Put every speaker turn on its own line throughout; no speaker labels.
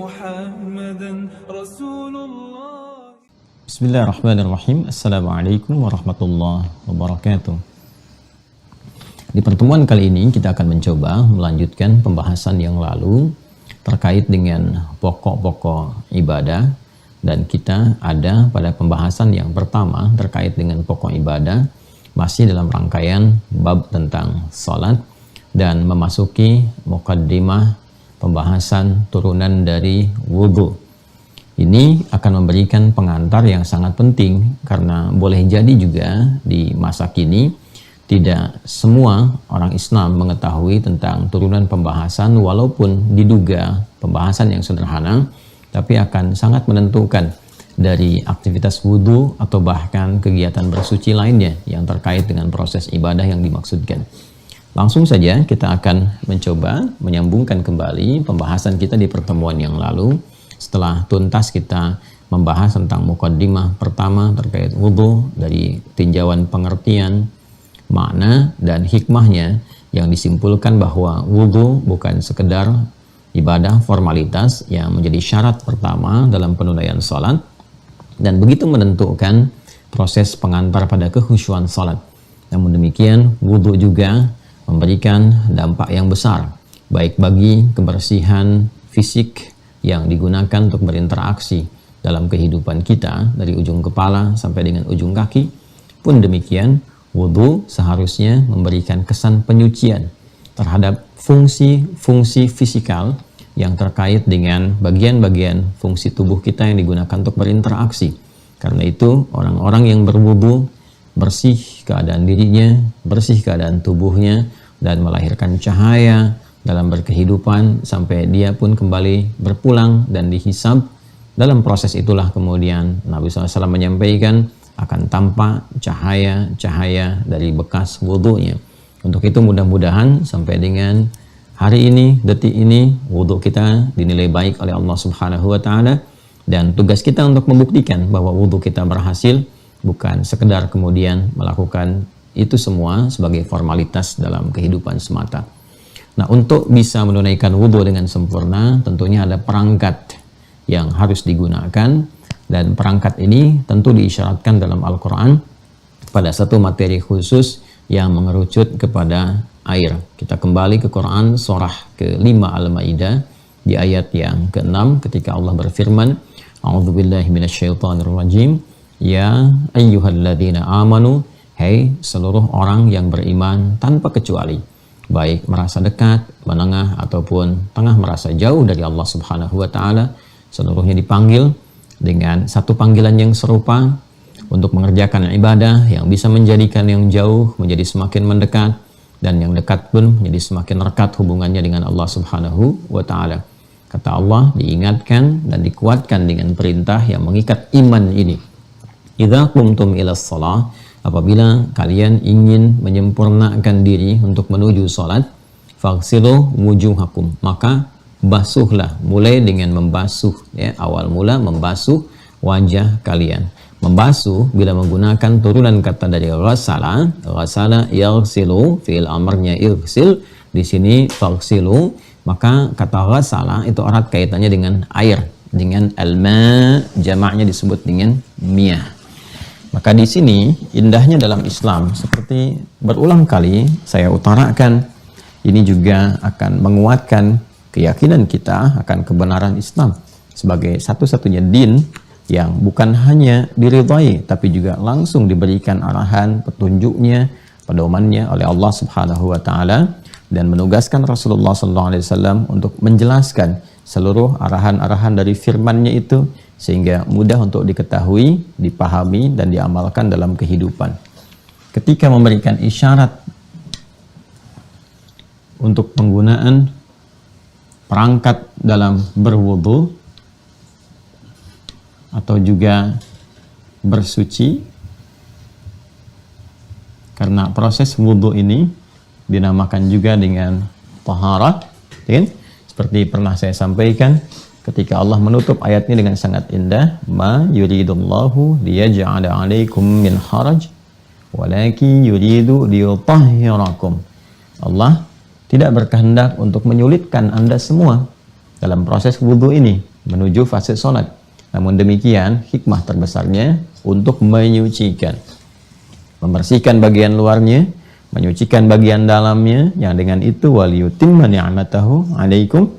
محمدا رسول الله.
Bismillahirrahmanirrahim. Assalamualaikum warahmatullahi wabarakatuh. Di pertemuan kali ini kita akan mencoba melanjutkan pembahasan yang lalu terkait dengan pokok-pokok ibadah, dan kita ada pada pembahasan yang pertama terkait dengan pokok ibadah, masih dalam rangkaian bab tentang salat dan memasuki muqaddimah pembahasan turunan dari wudu. Ini akan memberikan pengantar yang sangat penting, karena boleh jadi juga di masa kini tidak semua orang Islam mengetahui tentang turunan pembahasan, walaupun diduga pembahasan yang sederhana, tapi akan sangat menentukan dari aktivitas wudhu atau bahkan kegiatan bersuci lainnya yang terkait dengan proses ibadah yang dimaksudkan. Langsung saja kita akan mencoba menyambungkan kembali pembahasan kita di pertemuan yang lalu, setelah tuntas kita membahas tentang muqaddimah pertama terkait wudhu dari tinjauan pengertian, makna dan hikmahnya, yang disimpulkan bahwa wudhu bukan sekedar ibadah formalitas yang menjadi syarat pertama dalam penunaian salat, dan begitu menentukan proses pengantar pada kekhusyuan salat. Namun demikian, wudhu juga memberikan dampak yang besar, baik bagi kebersihan fisik yang digunakan untuk berinteraksi dalam kehidupan kita dari ujung kepala sampai dengan ujung kaki. Pun demikian, wudhu seharusnya memberikan kesan penyucian terhadap fungsi-fungsi fisikal yang terkait dengan bagian-bagian fungsi tubuh kita yang digunakan untuk berinteraksi. Karena itu, orang-orang yang berwudhu bersih keadaan dirinya, bersih keadaan tubuhnya, dan melahirkan cahaya dalam berkehidupan sampai dia pun kembali berpulang dan dihisab. Dalam proses itulah kemudian Nabi SAW menyampaikan akan tampak cahaya-cahaya dari bekas wudhunya. Untuk itu mudah-mudahan sampai dengan hari ini, detik ini, wudhu kita dinilai baik oleh Allah Subhanahu wa Ta'ala, dan tugas kita untuk membuktikan bahwa wudhu kita berhasil, bukan sekedar kemudian melakukan itu semua sebagai formalitas dalam kehidupan semata. Nah, untuk bisa menunaikan wudhu dengan sempurna, tentunya ada perangkat yang harus digunakan. Dan perangkat ini tentu diisyaratkan dalam Al-Quran pada satu materi khusus yang mengerucut kepada air. Kita kembali ke Quran surah ke-5 Al-Maidah di ayat yang ke-6 ketika Allah berfirman, A'udzubillahi minasyaitonirrajim, ya ayyuhalladzina amanu, hai seluruh orang yang beriman tanpa kecuali, baik merasa dekat, menengah ataupun tengah merasa jauh dari Allah Subhanahu wa Ta'ala, seluruhnya dipanggil dengan satu panggilan yang serupa untuk mengerjakan ibadah yang bisa menjadikan yang jauh menjadi semakin mendekat, dan yang dekat pun menjadi semakin rekat hubungannya dengan Allah Subhanahu wa Ta'ala. Kata Allah, diingatkan dan dikuatkan dengan perintah yang mengikat iman ini. Idza qumtum ilas shalah, apabila kalian ingin menyempurnakan diri untuk menuju salat, faghsilu wujuhakum, maka basuhlah, mulai dengan membasuh, ya, awal mula membasuh wajah kalian. Membasuh bila menggunakan turunan kata dari ghasala, ghasala yaghsilu, fi'il amarnya ighsil, di sini faghsilu, maka kata ghasala itu erat kaitannya dengan air, dengan alma, jamaknya disebut dengan miyah. Maka di sini indahnya dalam Islam, seperti berulang kali saya utarakan, ini juga akan menguatkan keyakinan kita akan kebenaran Islam sebagai satu-satunya din yang bukan hanya diridhai, tapi juga langsung diberikan arahan, petunjuknya, pedomannya oleh Allah Subhanahu wa Ta'ala, dan menugaskan Rasulullah SAW untuk menjelaskan seluruh arahan-arahan dari firman-Nya itu, sehingga mudah untuk diketahui, dipahami, dan diamalkan dalam kehidupan. Ketika memberikan isyarat untuk penggunaan perangkat dalam berwudu atau juga bersuci, karena proses wudu ini dinamakan juga dengan taharah, seperti pernah saya sampaikan ketika Allah menutup ayatnya dengan sangat indah, ma yuridullahu liyaj'ala 'alaikum min haraj walakin yuridu liyutahhirakum. Allah tidak berkehendak untuk menyulitkan Anda semua dalam proses wudu ini, menuju fase sholat. Namun demikian, hikmah terbesarnya untuk menyucikan, membersihkan bagian luarnya, menyucikan bagian dalamnya, yang dengan itu waliyutimma ni'matahu alaikum,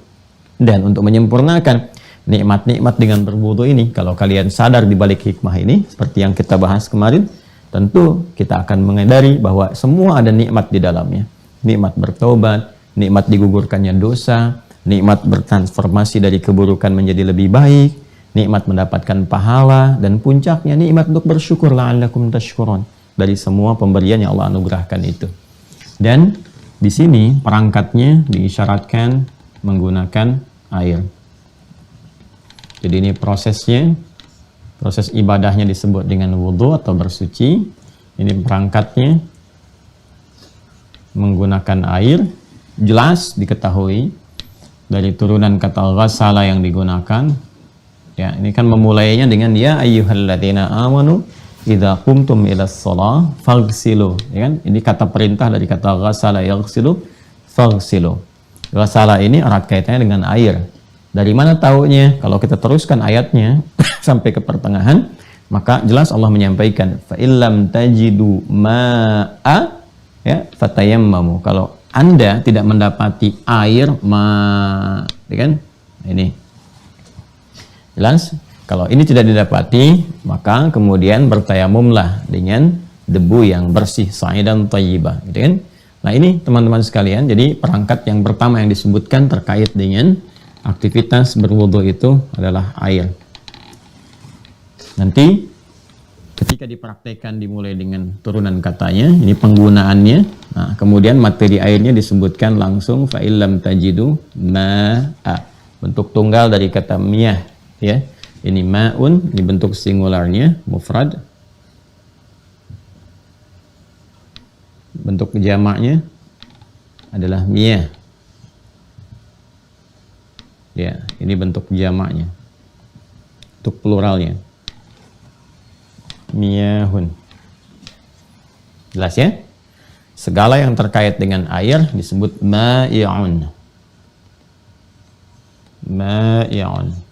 dan untuk menyempurnakan nikmat-nikmat dengan berwudu ini. Kalau kalian sadar di balik hikmah ini, seperti yang kita bahas kemarin, tentu kita akan menyadari bahwa semua ada nikmat di dalamnya. Nikmat bertobat, nikmat digugurkannya dosa, nikmat bertransformasi dari keburukan menjadi lebih baik, nikmat mendapatkan pahala, dan puncaknya nikmat untuk bersyukur la'allakum tashkurun, dari semua pemberian yang Allah anugerahkan itu. Dan di sini perangkatnya diisyaratkan menggunakan air. Jadi ini prosesnya, proses ibadahnya disebut dengan wudhu atau bersuci. Ini perangkatnya menggunakan air. Jelas diketahui dari turunan kata ghasala yang digunakan. Ya, ini kan memulainya dengan ya ayyuhalladzina amanu idza qumtum ilas shalah faghsilu, ya kan? Ini kata perintah dari kata ghasala yaghsilu, faghsilu. Ghasala ini erat kaitannya dengan air. Dari mana taunya? Kalau kita teruskan ayatnya sampai ke pertengahan, maka jelas Allah menyampaikan fa illam tajidu ma'a ya fatayammamu. Kalau Anda tidak mendapati air ya kan? Ini jelas, kalau ini tidak didapati, maka kemudian bertayamumlah dengan debu yang bersih, sa'idan thayyibah, gitu kan? Nah, ini teman-teman sekalian, jadi perangkat yang pertama yang disebutkan terkait dengan aktivitas berwudu itu adalah air. Nanti ketika dipraktekkan dimulai dengan turunan katanya, ini penggunaannya. Nah, kemudian materi airnya disebutkan langsung fa illam tajidu ma'a. Bentuk tunggal dari kata miyah. Ya, ini ma'un, ini bentuk singularnya, mufrad. Bentuk jamaknya adalah miyah. Ya, ini bentuk jamaknya. Untuk pluralnya, miyahun. Jelas ya? Segala yang terkait dengan air disebut ma'i'un. Ma'i'un.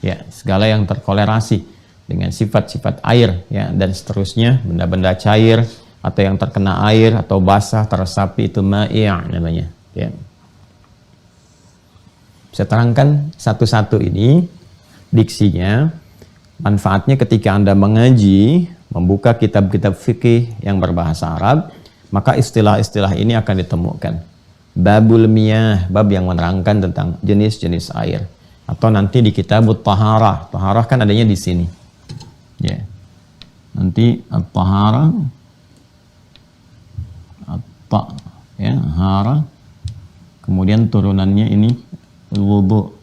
Ya, segala yang terkolerasi dengan sifat-sifat air, ya, dan seterusnya, benda-benda cair atau yang terkena air atau basah teresapi itu ma'i' namanya. Ya. Saya terangkan satu-satu ini diksinya, manfaatnya ketika Anda mengaji, membuka kitab-kitab fikih yang berbahasa Arab, maka istilah-istilah ini akan ditemukan. Babul miyah, bab yang menerangkan tentang jenis-jenis air. Atau nanti di kitabut taharah. Taharah kan adanya di sini. Ya. Nanti at-taharah, ya, hara. Kemudian turunannya ini wudu.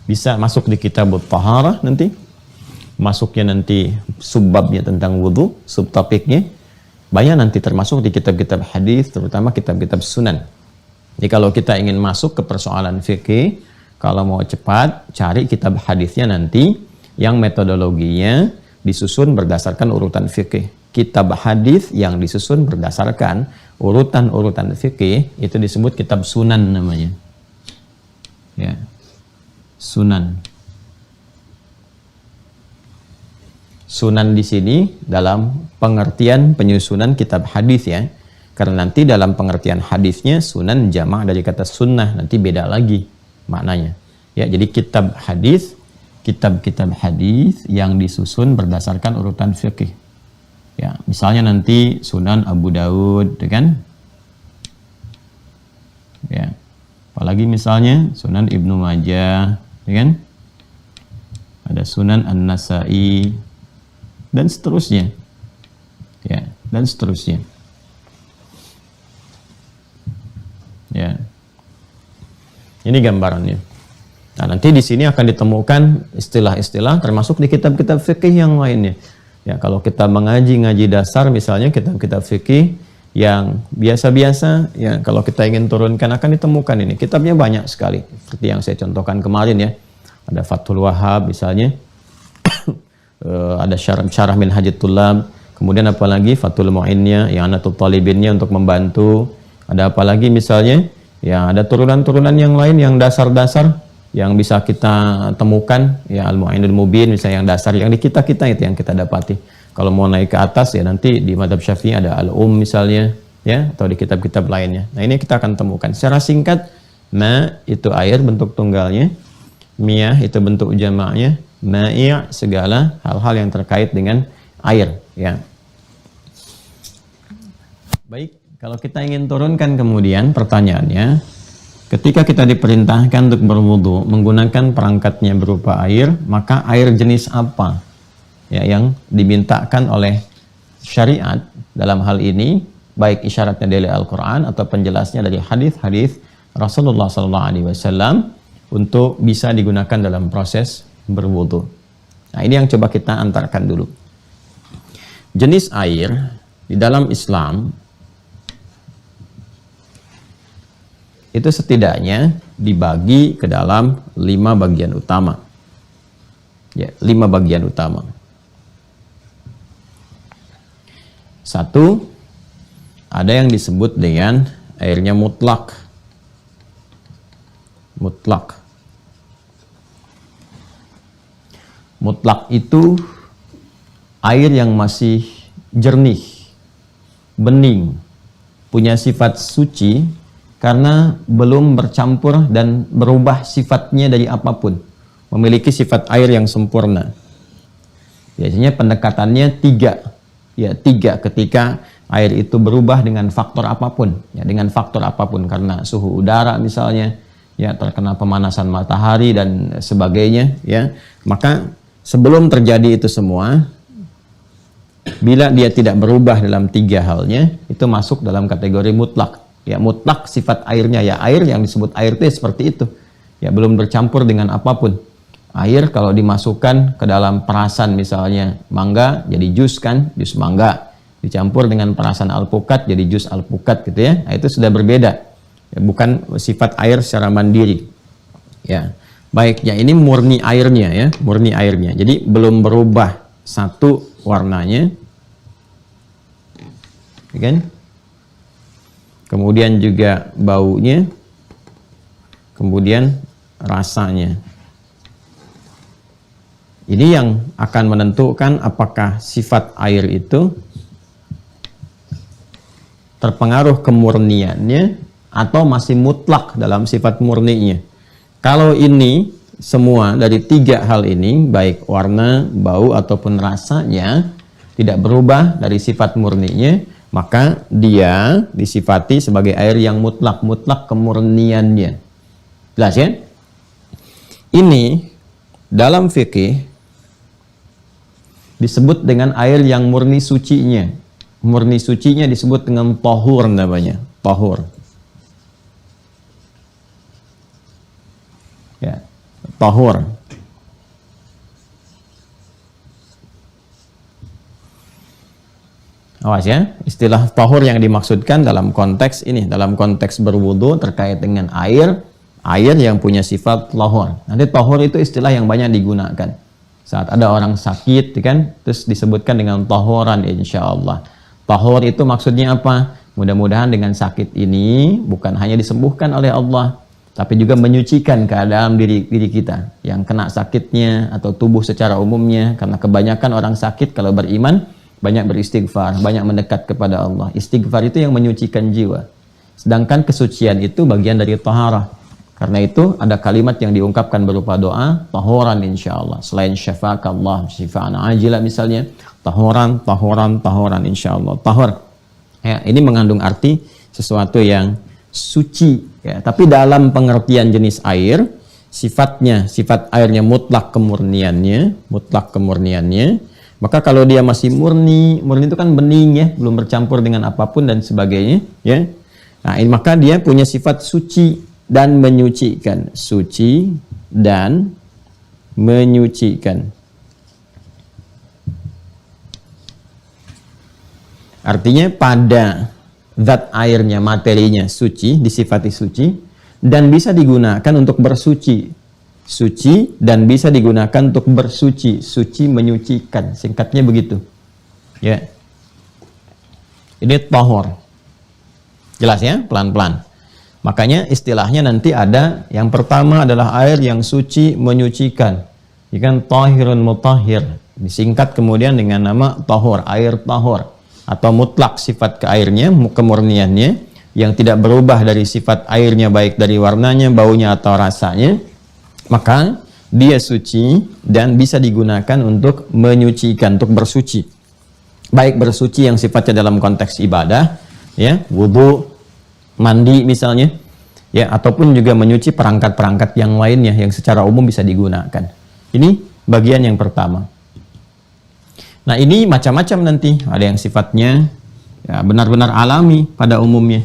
Bisa masuk di kitabut taharah nanti. Masuknya nanti subbabnya tentang wudu, subtopiknya. Banyak nanti termasuk di kitab-kitab hadis, terutama kitab-kitab sunan. Jadi kalau kita ingin masuk ke persoalan fikih, kalau mau cepat, cari kitab hadisnya nanti yang metodologinya disusun berdasarkan urutan fikih. Kitab hadis yang disusun berdasarkan urutan-urutan fikih itu disebut kitab sunan namanya. Ya. Sunan. Sunan di sini dalam pengertian penyusunan kitab hadis ya. Karena nanti dalam pengertian hadisnya sunan jamak dari kata sunnah, nanti beda lagi maknanya. Ya, jadi kitab hadis, kitab-kitab hadis yang disusun berdasarkan urutan fikih. Ya, misalnya nanti Sunan Abu Daud, kan? Ya. Apalagi misalnya Sunan Ibnu Majah, kan? Ada Sunan An-Nasa'i dan seterusnya. Ya, dan seterusnya. Ya, ini gambarannya. Nah, nanti di sini akan ditemukan istilah-istilah termasuk di kitab-kitab fikih yang lainnya. Ya, kalau kita ngaji dasar misalnya kitab-kitab fikih yang biasa-biasa, ya kalau kita ingin turunkan akan ditemukan ini. Kitabnya banyak sekali, seperti yang saya contohkan kemarin ya. Ada Fathul Wahhab misalnya, ada Syarah Minhajut Thullab, kemudian apalagi Fathul Mu'innya, yang Anatul Talibinnya untuk membantu. Ada apa lagi misalnya Ya, ada turunan-turunan yang lain yang dasar-dasar yang bisa kita temukan, ya al-mu'inul mubin misalnya yang dasar yang di kita-kita itu yang kita dapati. Kalau mau naik ke atas ya nanti di mazhab Syafi'i ada misalnya, ya, atau di kitab-kitab lainnya. Nah, ini kita akan temukan. Secara singkat, ma itu air bentuk tunggalnya, miyah itu bentuk jamaknya, ma'i' segala hal-hal yang terkait dengan air, ya. Baik, kalau kita ingin turunkan kemudian pertanyaannya, ketika kita diperintahkan untuk berwudu menggunakan perangkatnya berupa air, maka air jenis apa ya yang dimintakan oleh syariat dalam hal ini, baik isyaratnya dari Al-Quran atau penjelasnya dari hadis-hadis Rasulullah SAW untuk bisa digunakan dalam proses berwudu. Nah, ini yang coba kita antarkan dulu. Jenis air di dalam Islam itu setidaknya dibagi ke dalam 5 bagian utama. Ya, 5 bagian utama. 1, ada yang disebut dengan airnya mutlak. Mutlak. Mutlak itu air yang masih jernih, bening, punya sifat suci karena belum bercampur dan berubah sifatnya dari apapun, memiliki sifat air yang sempurna. Biasanya pendekatannya 3. Ya, 3 ketika air itu berubah dengan faktor apapun, ya, dengan faktor apapun, karena suhu udara misalnya, ya, terkena pemanasan matahari dan sebagainya, ya. Maka sebelum terjadi itu semua, bila dia tidak berubah dalam 3 halnya, itu masuk dalam kategori mutlak. Ya, mutlak sifat airnya, ya, air yang disebut air itu ya seperti itu. Ya, belum bercampur dengan apapun. Air kalau dimasukkan ke dalam perasan misalnya mangga jadi jus kan, jus mangga. Dicampur dengan perasan alpukat jadi jus alpukat gitu ya. Nah, itu sudah berbeda. Ya, bukan sifat air secara mandiri. Ya. Baik, ya ini murni airnya ya, murni airnya. Jadi belum berubah satu warnanya. Ya kan? Kemudian juga baunya. Kemudian rasanya. Ini yang akan menentukan apakah sifat air itu terpengaruh kemurniannya atau masih mutlak dalam sifat murninya. Kalau ini semua dari 3 hal ini, baik warna, bau ataupun rasanya tidak berubah dari sifat murninya, maka dia disifati sebagai air yang mutlak, mutlak kemurniannya. Jelas ya? Ini dalam fikih disebut dengan air yang murni sucinya. Murni sucinya disebut dengan tahur namanya. Tahur. Ya, tahur. Awas ya, istilah tahur yang dimaksudkan dalam konteks ini, dalam konteks berwudu terkait dengan air yang punya sifat tahur. Nanti tahur itu istilah yang banyak digunakan. Saat ada orang sakit, kan, terus disebutkan dengan tahuran, insya Allah. Tahur itu maksudnya apa? Mudah-mudahan dengan sakit ini bukan hanya disembuhkan oleh Allah, tapi juga menyucikan keadaan diri kita yang kena sakitnya atau tubuh secara umumnya. Karena kebanyakan orang sakit kalau beriman banyak beristighfar, banyak mendekat kepada Allah. Istighfar itu yang menyucikan jiwa. Sedangkan kesucian itu bagian dari taharah. Karena itu ada kalimat yang diungkapkan berupa doa, tahuran insyaallah. Selain syafaakallah, syifaan ajila misalnya, tahuran, tahuran, tahuran insyaallah. Tahur. Ya, ini mengandung arti sesuatu yang suci. Ya, tapi dalam pengertian jenis air, sifatnya, sifat airnya mutlak kemurniannya, maka kalau dia masih murni itu kan bening ya, belum bercampur dengan apapun dan sebagainya. Ya. Nah, ini maka dia punya sifat suci dan menyucikan, suci dan menyucikan. Artinya pada zat airnya, materinya suci, disifati suci dan bisa digunakan untuk bersuci. Suci dan bisa digunakan untuk bersuci, suci menyucikan. Singkatnya begitu. Ya. Ini tahur. Jelas ya, pelan-pelan. Makanya istilahnya nanti ada yang pertama adalah air yang suci menyucikan. Ikan tahirun mutahhir, disingkat kemudian dengan nama tahur, air tahur, atau mutlak sifat keairnya, kemurniannya, yang tidak berubah dari sifat airnya, baik dari warnanya, baunya, atau rasanya, maka dia suci dan bisa digunakan untuk menyucikan, untuk bersuci. Baik bersuci yang sifatnya dalam konteks ibadah, ya, wudu, mandi misalnya, ya, ataupun juga menyuci perangkat-perangkat yang lainnya yang secara umum bisa digunakan. Ini bagian yang pertama. Nah, ini macam-macam nanti. Ada yang sifatnya ya, benar-benar alami pada umumnya.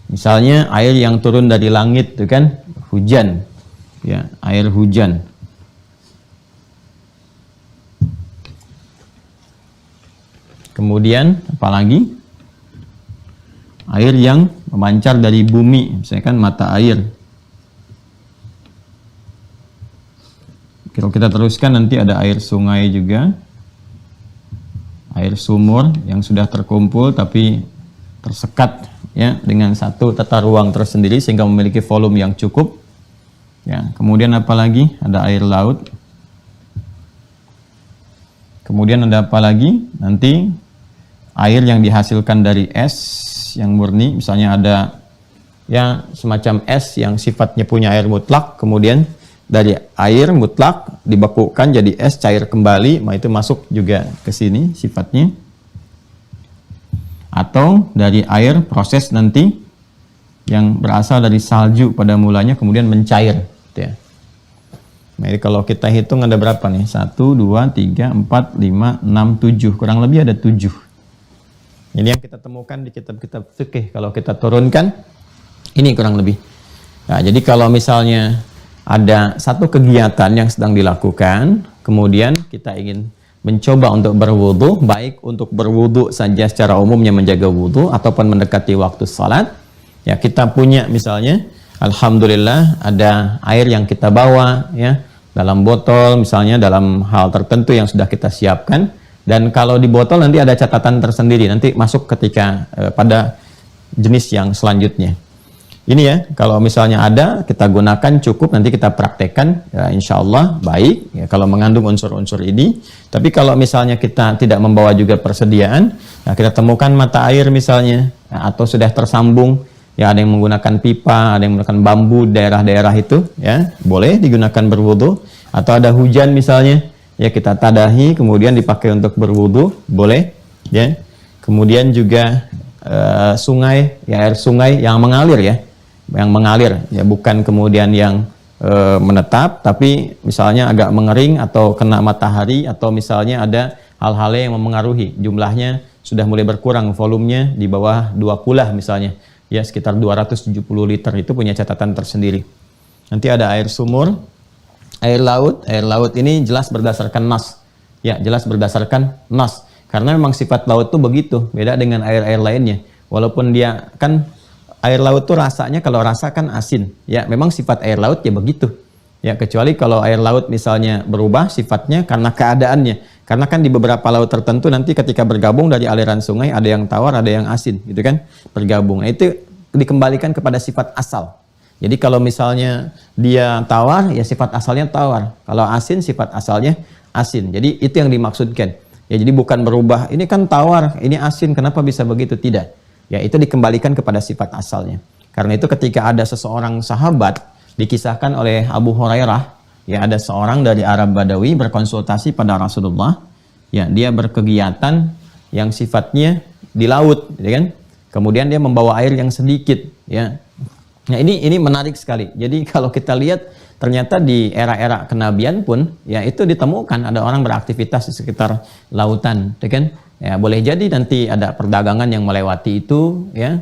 Misalnya air yang turun dari langit, itu kan hujan, ya, air hujan. Kemudian apalagi? Air yang memancar dari bumi, misalnya kan mata air. Kalau kita teruskan nanti ada air sungai juga, air sumur yang sudah terkumpul tapi tersekat ya dengan satu tata ruang tersendiri sehingga memiliki volume yang cukup. Ya, kemudian apalagi? Ada air laut. Kemudian ada apa lagi? Nanti air yang dihasilkan dari es yang murni, misalnya ada ya semacam es yang sifatnya punya air mutlak, kemudian dari air mutlak dibekukan jadi es cair kembali, itu masuk juga ke sini sifatnya. Atau dari air proses nanti yang berasal dari salju pada mulanya kemudian mencair, gitu ya. Jadi kalau kita hitung ada berapa nih? 1, 2, 3, 4, 5, 6, 7. Kurang lebih ada 7. Ini yang kita temukan di kitab-kitab fikih. Kalau kita turunkan, ini kurang lebih. Nah, jadi kalau misalnya ada satu kegiatan yang sedang dilakukan, kemudian kita ingin mencoba untuk berwudu, baik untuk berwudu saja secara umumnya menjaga wudu, ataupun mendekati waktu salat, ya kita punya misalnya, alhamdulillah ada air yang kita bawa, ya, dalam botol misalnya, dalam hal tertentu yang sudah kita siapkan. Dan kalau di botol nanti ada catatan tersendiri, nanti masuk ketika pada jenis yang selanjutnya. Ini ya, kalau misalnya ada, kita gunakan cukup, nanti kita praktekkan, ya, insya Allah baik, ya, kalau mengandung unsur-unsur ini. Tapi kalau misalnya kita tidak membawa juga persediaan, ya, kita temukan mata air misalnya, ya, atau sudah tersambung, ya ada yang menggunakan pipa, ada yang menggunakan bambu, daerah-daerah itu, ya boleh digunakan berwudu. Atau ada hujan misalnya, ya kita tadahi kemudian dipakai untuk berwudu, boleh, ya. Kemudian juga sungai, ya air sungai yang mengalir, ya bukan kemudian yang menetap, tapi misalnya agak mengering atau kena matahari, atau misalnya ada hal-hal yang mempengaruhi, jumlahnya sudah mulai berkurang, volumenya di bawah 2 kulah misalnya, ya sekitar 270 liter, itu punya catatan tersendiri. Nanti ada air sumur, air laut ini jelas berdasarkan nas, ya jelas berdasarkan nas, karena memang sifat laut itu begitu, beda dengan air-air lainnya. Walaupun dia kan air laut tuh rasanya, kalau rasa kan asin, ya memang sifat air laut ya begitu, ya kecuali kalau air laut misalnya berubah sifatnya karena keadaannya, karena kan di beberapa laut tertentu nanti ketika bergabung dari aliran sungai ada yang tawar, ada yang asin, gitu kan, bergabung. Nah, itu dikembalikan kepada sifat asal. Jadi kalau misalnya dia tawar, ya sifat asalnya tawar. Kalau asin, sifat asalnya asin. Jadi itu yang dimaksudkan. Ya jadi bukan berubah, ini kan tawar, ini asin, kenapa bisa begitu? Tidak. Ya itu dikembalikan kepada sifat asalnya. Karena itu ketika ada seseorang sahabat, dikisahkan oleh Abu Hurairah, ya ada seorang dari Arab Badawi berkonsultasi pada Rasulullah. Ya dia berkegiatan yang sifatnya di laut, ya kan? Kemudian dia membawa air yang sedikit, ya. Nah ini menarik sekali. Jadi kalau kita lihat ternyata di era-era kenabian pun ya itu ditemukan ada orang beraktivitas di sekitar lautan, ya kan? Ya boleh jadi nanti ada perdagangan yang melewati itu, ya,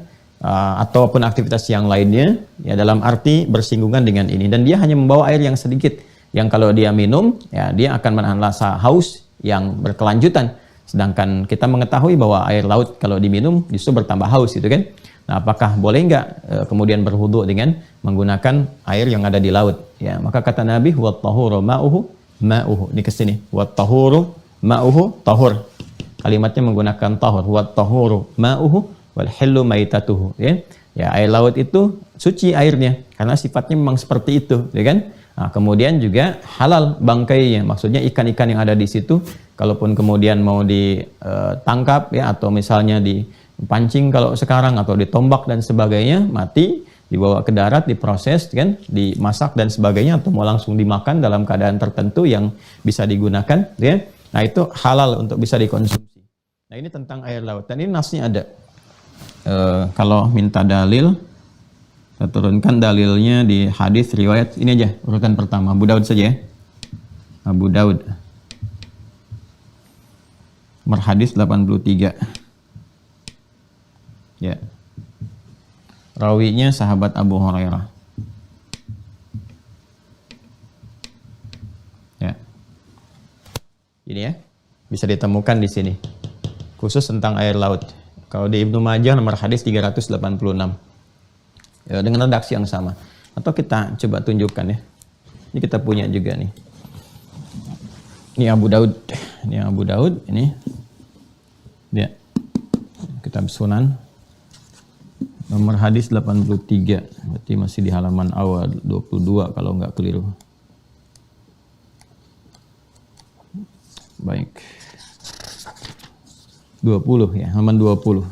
ataupun aktivitas yang lainnya, ya dalam arti bersinggungan dengan ini. Dan dia hanya membawa air yang sedikit, yang kalau dia minum, ya dia akan menahan rasa haus yang berkelanjutan. Sedangkan kita mengetahui bahwa air laut kalau diminum justru bertambah haus, gitu kan? Nah, apakah boleh nggak kemudian berwudu dengan menggunakan air yang ada di laut? Ya, maka kata Nabi, "Wat tahuru ma'uhu ma'uhu." Ini ke sini. Wat tahuru ma'uhu tahur. Kalimatnya menggunakan tahur. Wat tahuru ma'uhu wal hillu maitatuhu, ya. Ya, air laut itu suci airnya karena sifatnya memang seperti itu, ya kan? Nah, kemudian juga halal bangkainya, maksudnya ikan-ikan yang ada di situ, kalaupun kemudian mau ditangkap ya atau misalnya dipancing kalau sekarang atau ditombak dan sebagainya, mati, dibawa ke darat, diproses kan, dimasak dan sebagainya, atau mau langsung dimakan dalam keadaan tertentu yang bisa digunakan, ya. Nah, itu halal untuk bisa dikonsumsi. Nah, ini tentang air laut dan ini nasnya ada. Kalau minta dalil, kita turunkan dalilnya di hadis riwayat ini aja, urutan pertama Abu Daud saja ya. Abu Daud nomor hadis 83. Ya. Rawinya sahabat Abu Hurairah. Ya. Ini ya, bisa ditemukan di sini. Khusus tentang air laut. Kalau di Ibnu Majah nomor hadis 386. Ya, dengan redaksi yang sama. Atau kita coba tunjukkan ya. Ini kita punya juga nih. Ini Abu Daud. Ini Abu Daud. Ini. Ya. Kitab Sunan. Nomor hadis 83. Berarti masih di halaman awal 22 kalau nggak keliru. Baik. 20 ya, halaman 20.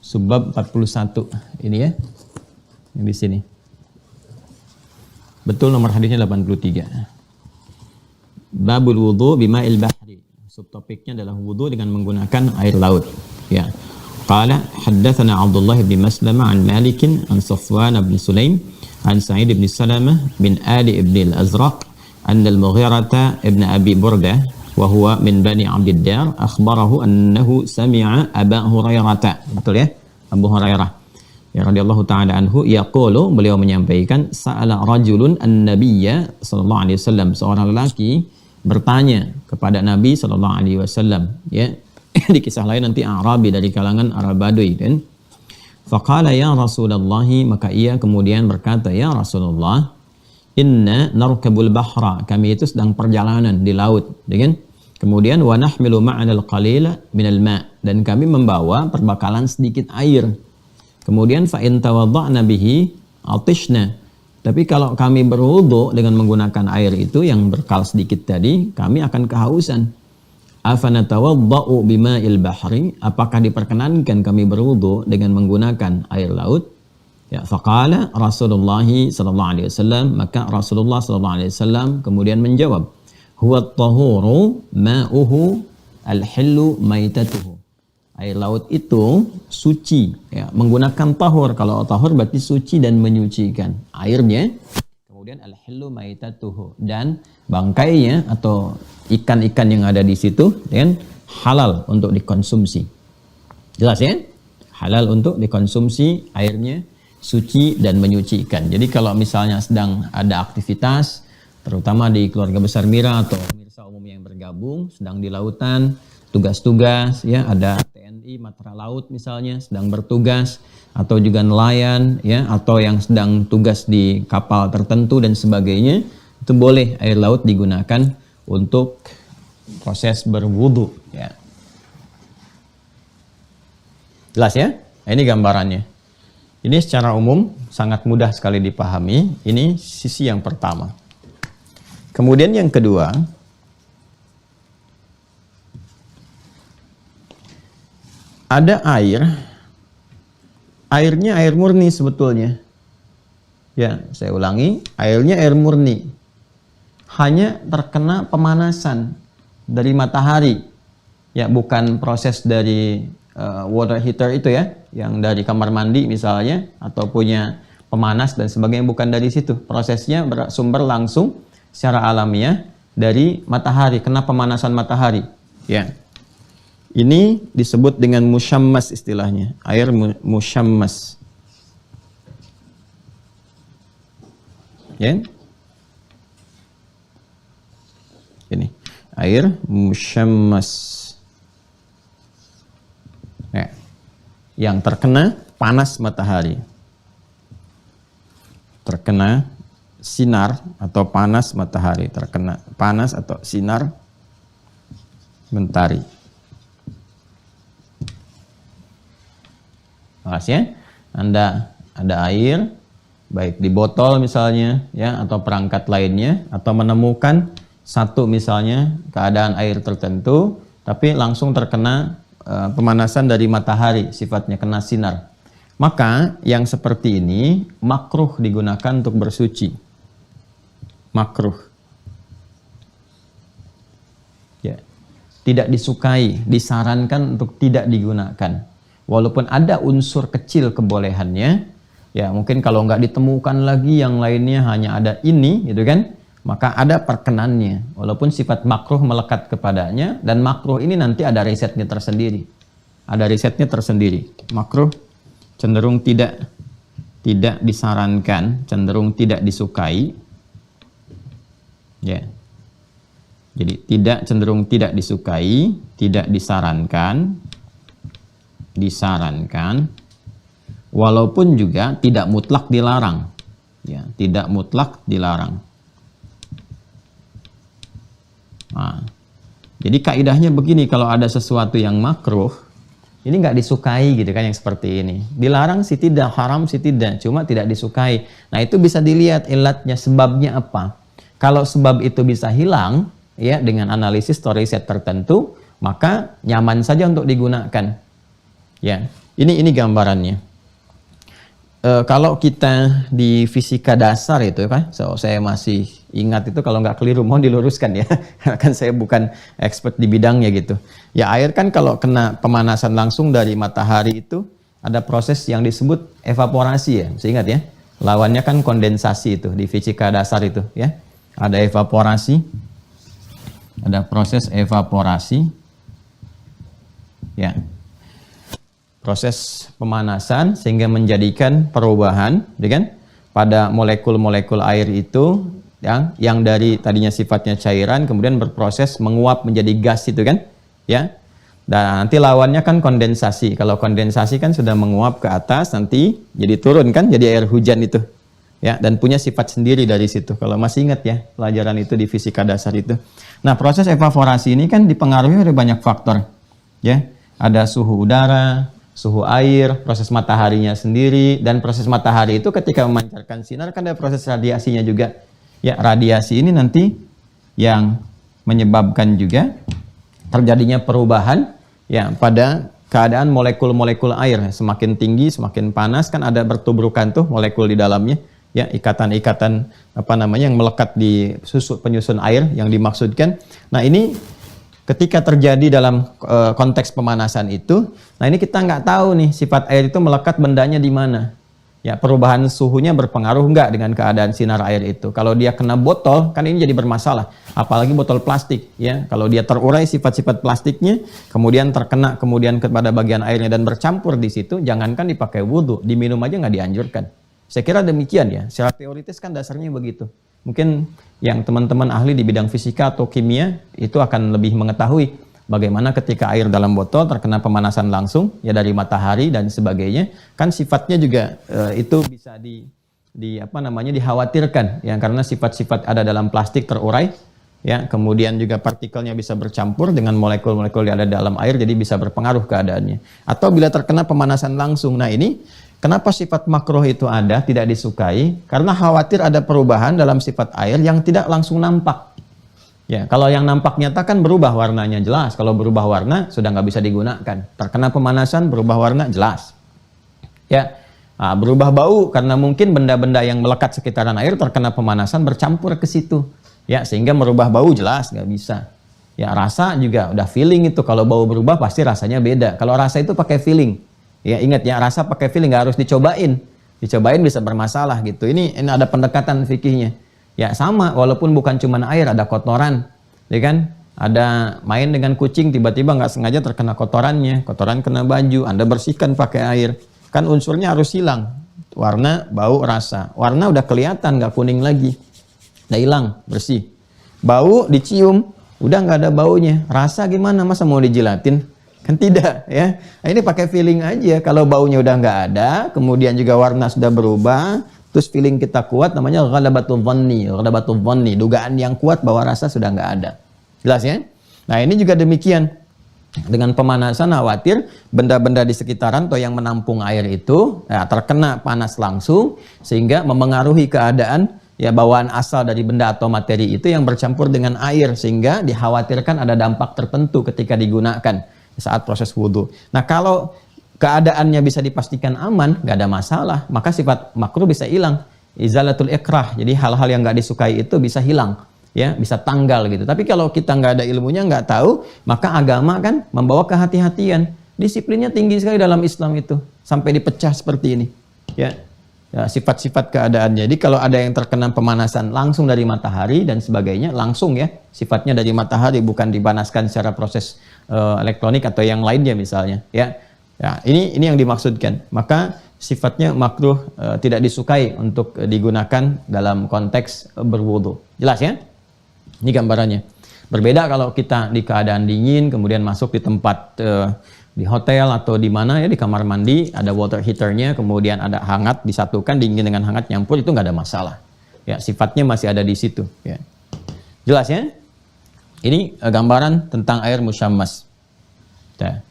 Subbab 41. Ini ya. Yang di sini. Betul, nomor hadisnya 83. Babul wudu bima'il bahri. Subtopiknya adalah wudu dengan menggunakan air laut. Ya. Qala haddatsana Abdullah bin Maslamah an Malik an Safwan bin Sulaim an Sa'id bin Salamah bin Ali bin al-Azraq an al-Mughirah bin Abi Burdah wa huwa min Bani Abdiddar akhbarahu annahu sami'a Aba Hurairah. Betul ya? Abu Hurairah ya radhiyallahu taala anhu yaqulu, beliau menyampaikan, sa'ala rajulun an-nabiyya sallallahu alaihi wasallam, seorang lelaki bertanya kepada Nabi sallallahu alaihi wasallam, ya. Di kisah lain nanti Arabi dari kalangan Arab Badui kan. Faqala ya Rasulullah, maka ia kemudian berkata, ya Rasulullah, inna narkabul bahra, kami itu sedang perjalanan di laut, ya kan? Kemudian wa nahmilu ma'ana al-qalila minal ma', dan kami membawa perbekalan sedikit air. Kemudian fa in tawadda'na bihi atishna, tapi kalau kami berwudu dengan menggunakan air itu yang berkal sedikit tadi, kami akan kehausan. Afanatawadda'u bima'il bahri, apakah diperkenankan kami berwudu dengan menggunakan air laut? Ya, faqala Rasulullah sallallahu alaihi wasallam, maka Rasulullah sallallahu alaihi wasallam kemudian menjawab, huwa at-tahuru ma'uhu al-hillu maitatuhu. Air laut itu suci, ya, menggunakan tahur. Kalau tahur berarti suci dan menyucikan airnya. Kemudian al-hillu maitatuhu, dan bangkainya atau ikan-ikan yang ada di situ dan halal untuk dikonsumsi. Jelas ya? Halal untuk dikonsumsi, airnya suci dan menyucikan. Jadi kalau misalnya sedang ada aktivitas, terutama di keluarga besar Mira atau pemirsa umum yang bergabung sedang di lautan, tugas-tugas ya, ada TNI Matra Laut misalnya sedang bertugas, atau juga nelayan ya, atau yang sedang tugas di kapal tertentu dan sebagainya, itu boleh air laut digunakan untuk proses berwudu ya. Jelas ya? Nah, ini gambarannya. Ini secara umum sangat mudah sekali dipahami. Ini sisi yang pertama. Kemudian yang kedua, ada airnya air murni sebetulnya. Ya, saya ulangi, airnya air murni. Hanya terkena pemanasan dari matahari. Ya, bukan proses dari water heater itu ya, yang dari kamar mandi misalnya, atau punya pemanas dan sebagainya, bukan dari situ. Prosesnya bersumber langsung secara alamiah dari matahari, kena pemanasan matahari. Ya. Ini disebut dengan musyammas istilahnya, air musyammas. Ya. Ini air musyammas. Ya. Yang terkena panas matahari. Terkena sinar atau panas matahari, terkena panas atau sinar mentari. Jelas ya? Anda ada air, baik di botol misalnya, ya, atau perangkat lainnya, atau menemukan satu misalnya keadaan air tertentu, tapi langsung terkena pemanasan dari matahari, sifatnya kena sinar. Maka yang seperti ini makruh digunakan untuk bersuci. Makruh. Ya. Tidak disukai, disarankan untuk tidak digunakan. Walaupun ada unsur kecil kebolehannya, ya mungkin kalau nggak ditemukan lagi yang lainnya hanya ada ini, gitu kan, maka ada perkenannya. Walaupun sifat makruh melekat kepadanya, dan makruh ini nanti ada risetnya tersendiri. Ada risetnya tersendiri. Makruh cenderung tidak disarankan, cenderung tidak disukai. Ya. Jadi cenderung tidak disukai, tidak disarankan, walaupun juga tidak mutlak dilarang. Ya, tidak mutlak dilarang. Nah, jadi kaidahnya begini, kalau ada sesuatu yang makruh, ini nggak disukai gitu kan, yang seperti ini. Dilarang sih tidak, haram sih tidak, cuma tidak disukai. Nah itu bisa dilihat ilatnya, sebabnya apa. Kalau sebab itu bisa hilang, ya dengan analisis atau riset tertentu, maka nyaman saja untuk digunakan. Ya, ini gambarannya. Kalau kita di fisika dasar itu kan, saya masih ingat itu, kalau nggak keliru mohon diluruskan ya, kan saya bukan expert di bidangnya gitu. Ya air kan kalau kena pemanasan langsung dari matahari itu ada proses yang disebut evaporasi ya, saya ingat ya. Lawannya kan kondensasi itu di fisika dasar itu ya. Ada evaporasi, ada proses evaporasi, ya. Proses pemanasan sehingga menjadikan perubahan, ya kan, pada molekul-molekul air itu yang dari tadinya sifatnya cairan kemudian berproses menguap menjadi gas itu kan, ya. Dan nanti lawannya kan kondensasi. Kalau kondensasi kan sudah menguap ke atas, nanti jadi turun kan, jadi air hujan itu. Ya, dan punya sifat sendiri dari situ. Kalau masih ingat ya, pelajaran itu di fisika dasar itu. Nah, proses evaporasi ini kan dipengaruhi oleh banyak faktor. Ya, ada suhu udara, suhu air, proses mataharinya sendiri, dan proses matahari itu ketika memancarkan sinar kan ada proses radiasinya juga. Ya, radiasi ini nanti yang menyebabkan juga terjadinya perubahan ya pada keadaan molekul-molekul air. Semakin tinggi, semakin panas kan ada bertubrukan tuh molekul di dalamnya. Ya, ikatan-ikatan yang melekat di penyusun air yang dimaksudkan. Nah, ini ketika terjadi dalam konteks pemanasan itu, nah ini kita nggak tahu nih sifat air itu melekat bendanya di mana. Ya, perubahan suhunya berpengaruh nggak dengan keadaan sinar air itu. Kalau dia kena botol, kan ini jadi bermasalah. Apalagi botol plastik, ya. Kalau dia terurai sifat-sifat plastiknya, kemudian terkena kepada bagian airnya dan bercampur di situ, jangankan dipakai wudhu, diminum aja nggak dianjurkan. Saya kira demikian ya. Secara teoritis kan dasarnya begitu. Mungkin yang teman-teman ahli di bidang fisika atau kimia itu akan lebih mengetahui bagaimana ketika air dalam botol terkena pemanasan langsung ya dari matahari dan sebagainya, kan sifatnya juga itu bisa dikhawatirkan ya, karena sifat-sifat ada dalam plastik terurai ya, kemudian juga partikelnya bisa bercampur dengan molekul-molekul yang ada dalam air, jadi bisa berpengaruh keadaannya. Atau bila terkena pemanasan langsung. Nah, ini kenapa sifat makruh itu ada, tidak disukai? Karena khawatir ada perubahan dalam sifat air yang tidak langsung nampak. Ya, kalau yang nampak nyata kan berubah warnanya jelas. Kalau berubah warna sudah nggak bisa digunakan. Terkena pemanasan berubah warna jelas. Ya, nah, berubah bau karena mungkin benda-benda yang melekat sekitaran air terkena pemanasan bercampur ke situ. Ya, sehingga merubah bau jelas nggak bisa. Ya, rasa juga udah feeling itu. Kalau bau berubah pasti rasanya beda. Kalau rasa itu pakai feeling. Ya, ingat ya, rasa pakai feeling, nggak harus dicobain. Dicobain bisa bermasalah gitu. Ini ada pendekatan fikihnya. Ya sama, walaupun bukan cuma air, ada kotoran, ya kan? Ada main dengan kucing, tiba-tiba nggak sengaja terkena kotorannya, kotoran kena baju, Anda bersihkan pakai air, kan unsurnya harus hilang, warna, bau, rasa. Warna udah kelihatan, nggak kuning lagi, udah hilang, bersih. Bau dicium, udah nggak ada baunya. Rasa gimana? Masa mau dijilatin? Kan tidak, ya. Nah, ini pakai feeling aja. Kalau baunya udah nggak ada, kemudian juga warna sudah berubah, terus feeling kita kuat, namanya ghalabatul dhanni, dugaan yang kuat bahwa rasa sudah nggak ada. Jelas ya? Nah, ini juga demikian. Dengan pemanasan khawatir benda-benda di sekitaran atau yang menampung air itu terkena panas langsung sehingga memengaruhi keadaan ya bawaan asal dari benda atau materi itu yang bercampur dengan air sehingga dikhawatirkan ada dampak tertentu ketika digunakan saat proses wudhu. Nah kalau keadaannya bisa dipastikan aman, nggak ada masalah, maka sifat makruh bisa hilang. Izalatul ikrah, jadi hal-hal yang nggak disukai itu bisa hilang. Ya, bisa tanggal gitu. Tapi kalau kita nggak ada ilmunya, nggak tahu, maka agama kan membawa kehati-hatian. Disiplinnya tinggi sekali dalam Islam itu, sampai dipecah seperti ini. Ya, sifat-sifat keadaannya. Jadi kalau ada yang terkena pemanasan langsung dari matahari dan sebagainya, langsung ya, sifatnya dari matahari, bukan dipanaskan secara proses elektronik atau yang lainnya misalnya. Ya, ini yang dimaksudkan. Maka sifatnya makruh, tidak disukai untuk digunakan dalam konteks berwudu. Jelas ya? Ini gambarannya. Berbeda kalau kita di keadaan dingin, kemudian masuk di tempat di hotel atau di mana ya, di kamar mandi, ada water heaternya, kemudian ada hangat disatukan, dingin dengan hangat nyampur, itu nggak ada masalah. Ya, sifatnya masih ada di situ. Ya. Jelas ya? Ini gambaran tentang air musyammas. Ya.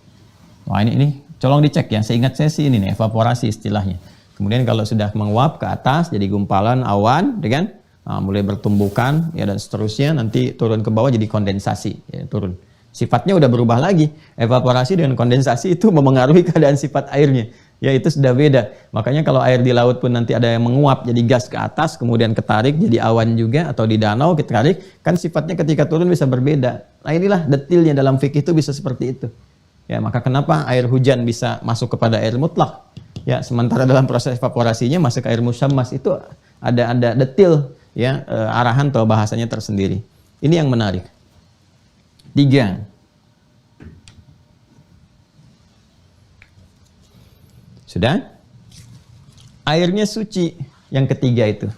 Wah ini colong dicek ya. Seingat saya sih ini nih, evaporasi istilahnya. Kemudian kalau sudah menguap ke atas, jadi gumpalan awan, kan? Mulai bertumbukan ya dan seterusnya, nanti turun ke bawah jadi kondensasi ya, turun. Sifatnya udah berubah lagi. Evaporasi dengan kondensasi itu memengaruhi keadaan sifat airnya. Ya itu sudah beda. Makanya kalau air di laut pun nanti ada yang menguap jadi gas ke atas, kemudian ketarik jadi awan juga, atau di danau ketarik, kan sifatnya ketika turun bisa berbeda. Nah inilah detailnya dalam fikih itu bisa seperti itu. Ya maka kenapa air hujan bisa masuk kepada air mutlak? Ya sementara dalam proses evaporasinya masuk ke air musyammas itu ada detail. Ya, arahan atau bahasanya tersendiri. Ini yang menarik. 3. Sudah? Airnya suci. Yang ketiga itu.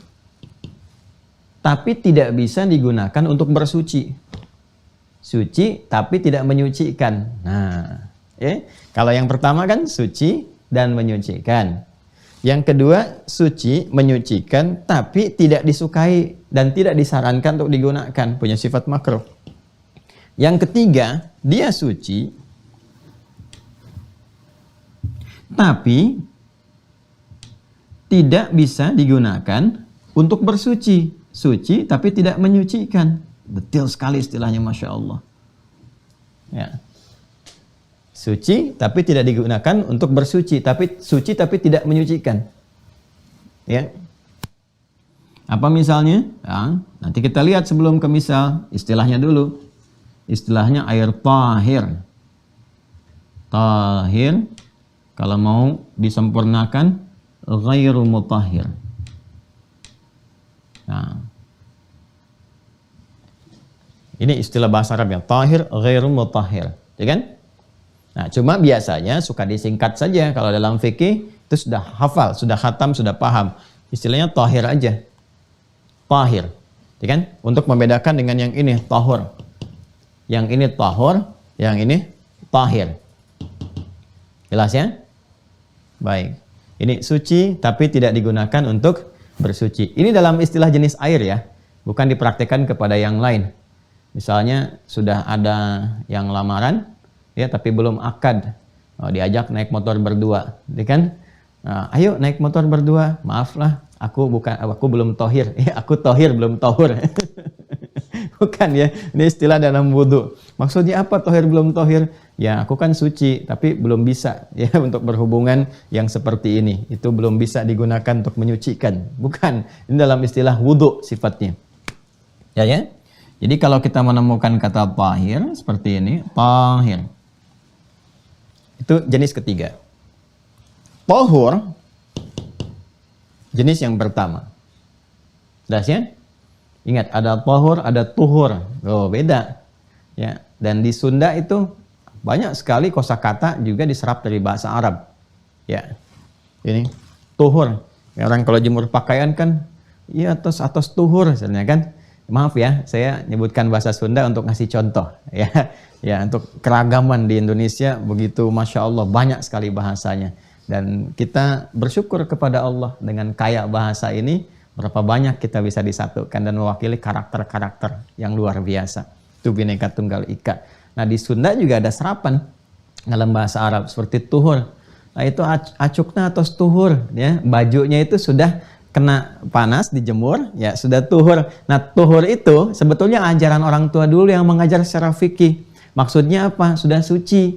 Tapi tidak bisa digunakan untuk bersuci. Suci, tapi tidak menyucikan. Nah, ya. Kalau yang pertama kan suci dan menyucikan. Yang kedua, suci, menyucikan, tapi tidak disukai dan tidak disarankan untuk digunakan, punya sifat makruh. Yang ketiga, dia suci, tapi tidak bisa digunakan untuk bersuci. Suci, tapi tidak menyucikan. Detail sekali istilahnya, Masya Allah. Ya. Suci tapi tidak digunakan untuk bersuci, tapi suci tapi tidak menyucikan. Ya. Apa misalnya? Ya, nanti kita lihat sebelum ke misal, istilahnya dulu. Istilahnya air tahir. Tahir kalau mau disempurnakan ghairu mutahhir. Nah. Ini istilah bahasa Arab ya, tahir ghairu mutahhir, ya kan? Nah, cuma biasanya suka disingkat saja. Kalau dalam fikih itu sudah hafal, sudah khatam, sudah paham. Istilahnya tahir aja. Tahir. Ya kan? Untuk membedakan dengan yang ini, tahur. Yang ini tahur, yang ini tahir. Jelas ya? Baik. Ini suci tapi tidak digunakan untuk bersuci. Ini dalam istilah jenis air ya. Bukan dipraktikkan kepada yang lain. Misalnya sudah ada yang lamaran, ya tapi belum akad, diajak naik motor berdua, ya kan? Ayo naik motor berdua. Maaflah, aku belum tohir. Ya, aku tohir belum tohur. Bukan ya, ini istilah dalam wudhu. Maksudnya apa tohir belum tohir? Ya aku kan suci, tapi belum bisa ya untuk berhubungan yang seperti ini. Itu belum bisa digunakan untuk menyucikan. Bukan, ini dalam istilah wudhu sifatnya. Ya ya. Jadi kalau kita menemukan kata tahir seperti ini, tahir. Itu jenis ketiga. Tahur, jenis yang pertama. Jelas ya? Ingat, ada tahur, ada tuhur. Oh, beda. Ya. Dan di Sunda itu banyak sekali kosakata juga diserap dari bahasa Arab. Ya. Ini tuhur. Ya, orang kalau jemur pakaian kan, ya atas tuhur misalnya kan. Maaf ya, saya nyebutkan bahasa Sunda untuk ngasih contoh ya. Ya, untuk keragaman di Indonesia begitu Masya Allah banyak sekali bahasanya. Dan kita bersyukur kepada Allah dengan kaya bahasa ini, berapa banyak kita bisa disatukan dan mewakili karakter-karakter yang luar biasa. Itu Bhinneka Tunggal Ika. Nah di Sunda juga ada serapan dalam bahasa Arab seperti tuhur. Nah itu acukna atau tuhur, ya bajunya itu sudah kena panas dijemur, ya sudah tuhur. Nah tuhur itu sebetulnya ajaran orang tua dulu yang mengajar secara fikih. Maksudnya apa? Sudah suci,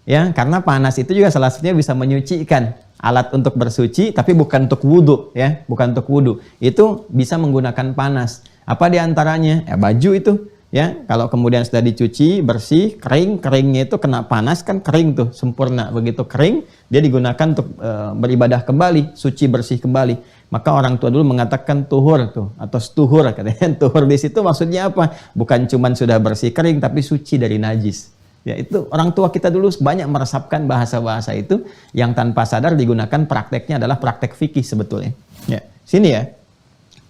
ya karena panas itu juga salah satunya bisa menyucikan. Alat untuk bersuci, tapi bukan untuk wudhu, ya, bukan untuk wudhu. Itu bisa menggunakan panas. Apa diantaranya? Ya, baju itu, ya. Kalau kemudian sudah dicuci, bersih, kering, keringnya itu kena panas kan kering tuh, sempurna. Begitu kering, dia digunakan untuk beribadah kembali, suci bersih kembali. Maka orang tua dulu mengatakan tuhur tuh, atau stuhur katanya. Tuhur di situ maksudnya apa? Bukan cuman sudah bersih kering, tapi suci dari najis. Ya itu orang tua kita dulu banyak meresapkan bahasa-bahasa itu yang tanpa sadar digunakan, prakteknya adalah praktek fikih sebetulnya. Ya, sini ya.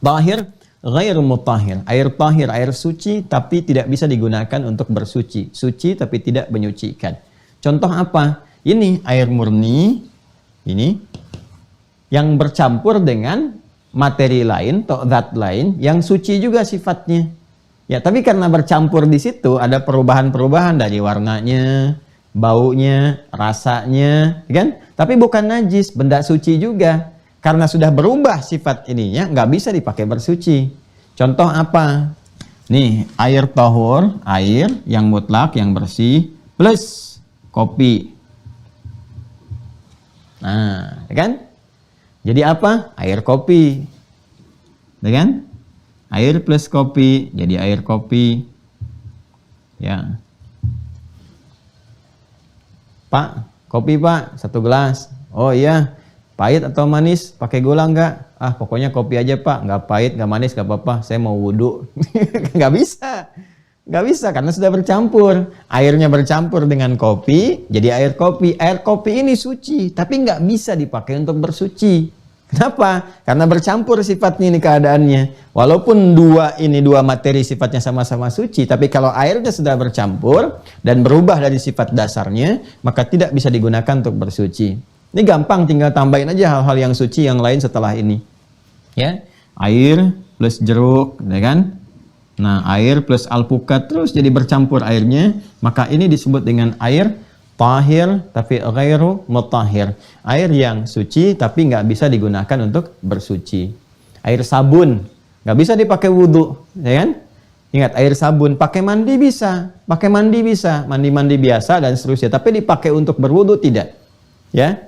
Tahir ghair mutahhir. Air tahir, air suci tapi tidak bisa digunakan untuk bersuci. Suci tapi tidak menyucikan. Contoh apa? Ini air murni ini yang bercampur dengan materi lain atau zat lain yang suci juga sifatnya. Ya, tapi karena bercampur di situ ada perubahan-perubahan dari warnanya, baunya, rasanya, kan? Tapi bukan najis, benda suci juga. Karena sudah berubah sifat ininya, nggak bisa dipakai bersuci. Contoh apa? Nih, air tahur, air yang mutlak, yang bersih, plus kopi. Nah, kan? Jadi apa? Air kopi. Kan? Air plus kopi, jadi air kopi. Ya. Pak, kopi Pak, 1 gelas. Oh iya, pahit atau manis? Pakai gula enggak? Ah, pokoknya kopi aja Pak, nggak pahit, nggak manis, nggak apa-apa. Saya mau wudhu. Nggak bisa. Nggak bisa, karena sudah bercampur. Airnya bercampur dengan kopi, jadi air kopi. Air kopi ini suci, tapi nggak bisa dipakai untuk bersuci. Kenapa? Karena bercampur sifatnya ini keadaannya. Walaupun dua materi sifatnya sama-sama suci, tapi kalau airnya sudah bercampur dan berubah dari sifat dasarnya, maka tidak bisa digunakan untuk bersuci. Ini gampang, tinggal tambahin aja hal-hal yang suci yang lain setelah ini. Ya, air plus jeruk, ya kan? Nah, air plus alpukat terus jadi bercampur airnya, maka ini disebut dengan air tahir tapi ghairu mutahhir. Air yang suci tapi nggak bisa digunakan untuk bersuci. Air sabun nggak bisa dipakai wudhu, ya kan? Ingat, air sabun pakai mandi bisa, mandi biasa dan seterusnya. Tapi dipakai untuk berwudhu tidak, ya.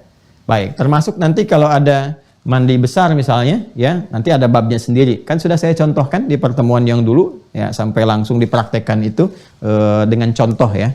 Baik, termasuk nanti kalau ada mandi besar misalnya, ya nanti ada babnya sendiri. Kan sudah saya contohkan di pertemuan yang dulu, ya sampai langsung dipraktekkan itu dengan contoh ya.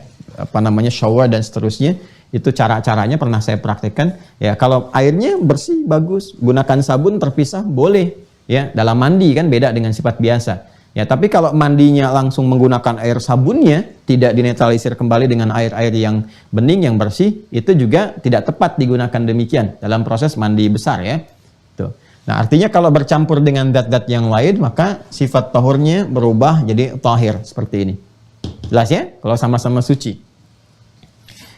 Shower dan seterusnya, itu cara-caranya pernah saya praktekkan. Ya, kalau airnya bersih bagus, gunakan sabun terpisah boleh, ya. Dalam mandi kan beda dengan sifat biasa. Ya, tapi kalau mandinya langsung menggunakan air sabunnya, tidak dinetralisir kembali dengan air-air yang bening yang bersih, itu juga tidak tepat digunakan demikian dalam proses mandi besar, ya. Tuh. Nah, artinya kalau bercampur dengan zat-zat yang lain, maka sifat tahurnya berubah jadi tahir seperti ini. Jelas ya? Kalau sama-sama suci.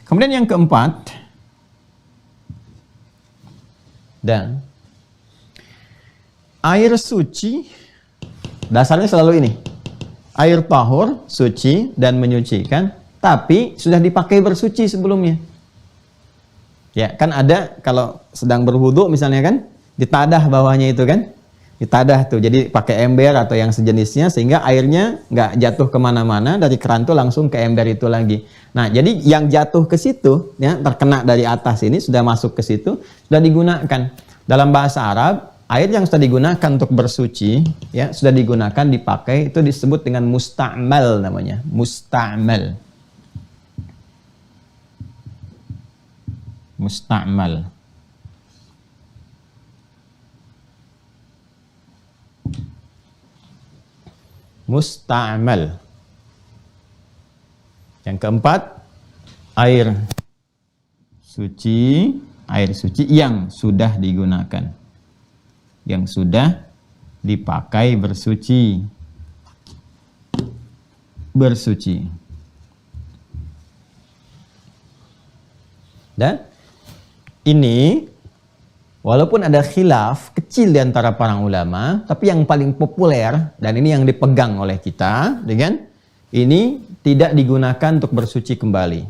Kemudian yang keempat, dan air suci dasarnya selalu ini. Air tahur, suci dan menyucikan, tapi sudah dipakai bersuci sebelumnya. Ya, kan ada kalau sedang berwudu misalnya kan, ditadah bawahnya itu kan. Ditadah tuh, jadi pakai ember atau yang sejenisnya sehingga airnya nggak jatuh kemana-mana, dari keran tuh langsung ke ember itu lagi. Nah, jadi yang jatuh ke situ, ya terkena dari atas ini sudah masuk ke situ, sudah digunakan. Dalam bahasa Arab, air yang sudah digunakan untuk bersuci, ya sudah digunakan dipakai, itu disebut dengan musta'mal namanya, musta'mal. Musta'mal. Musta'mal. Yang keempat, air suci yang sudah digunakan, yang sudah dipakai bersuci. Dan ini walaupun ada khilaf kecil di antara para ulama, tapi yang paling populer dan ini yang dipegang oleh kita, kan? Ini tidak digunakan untuk bersuci kembali.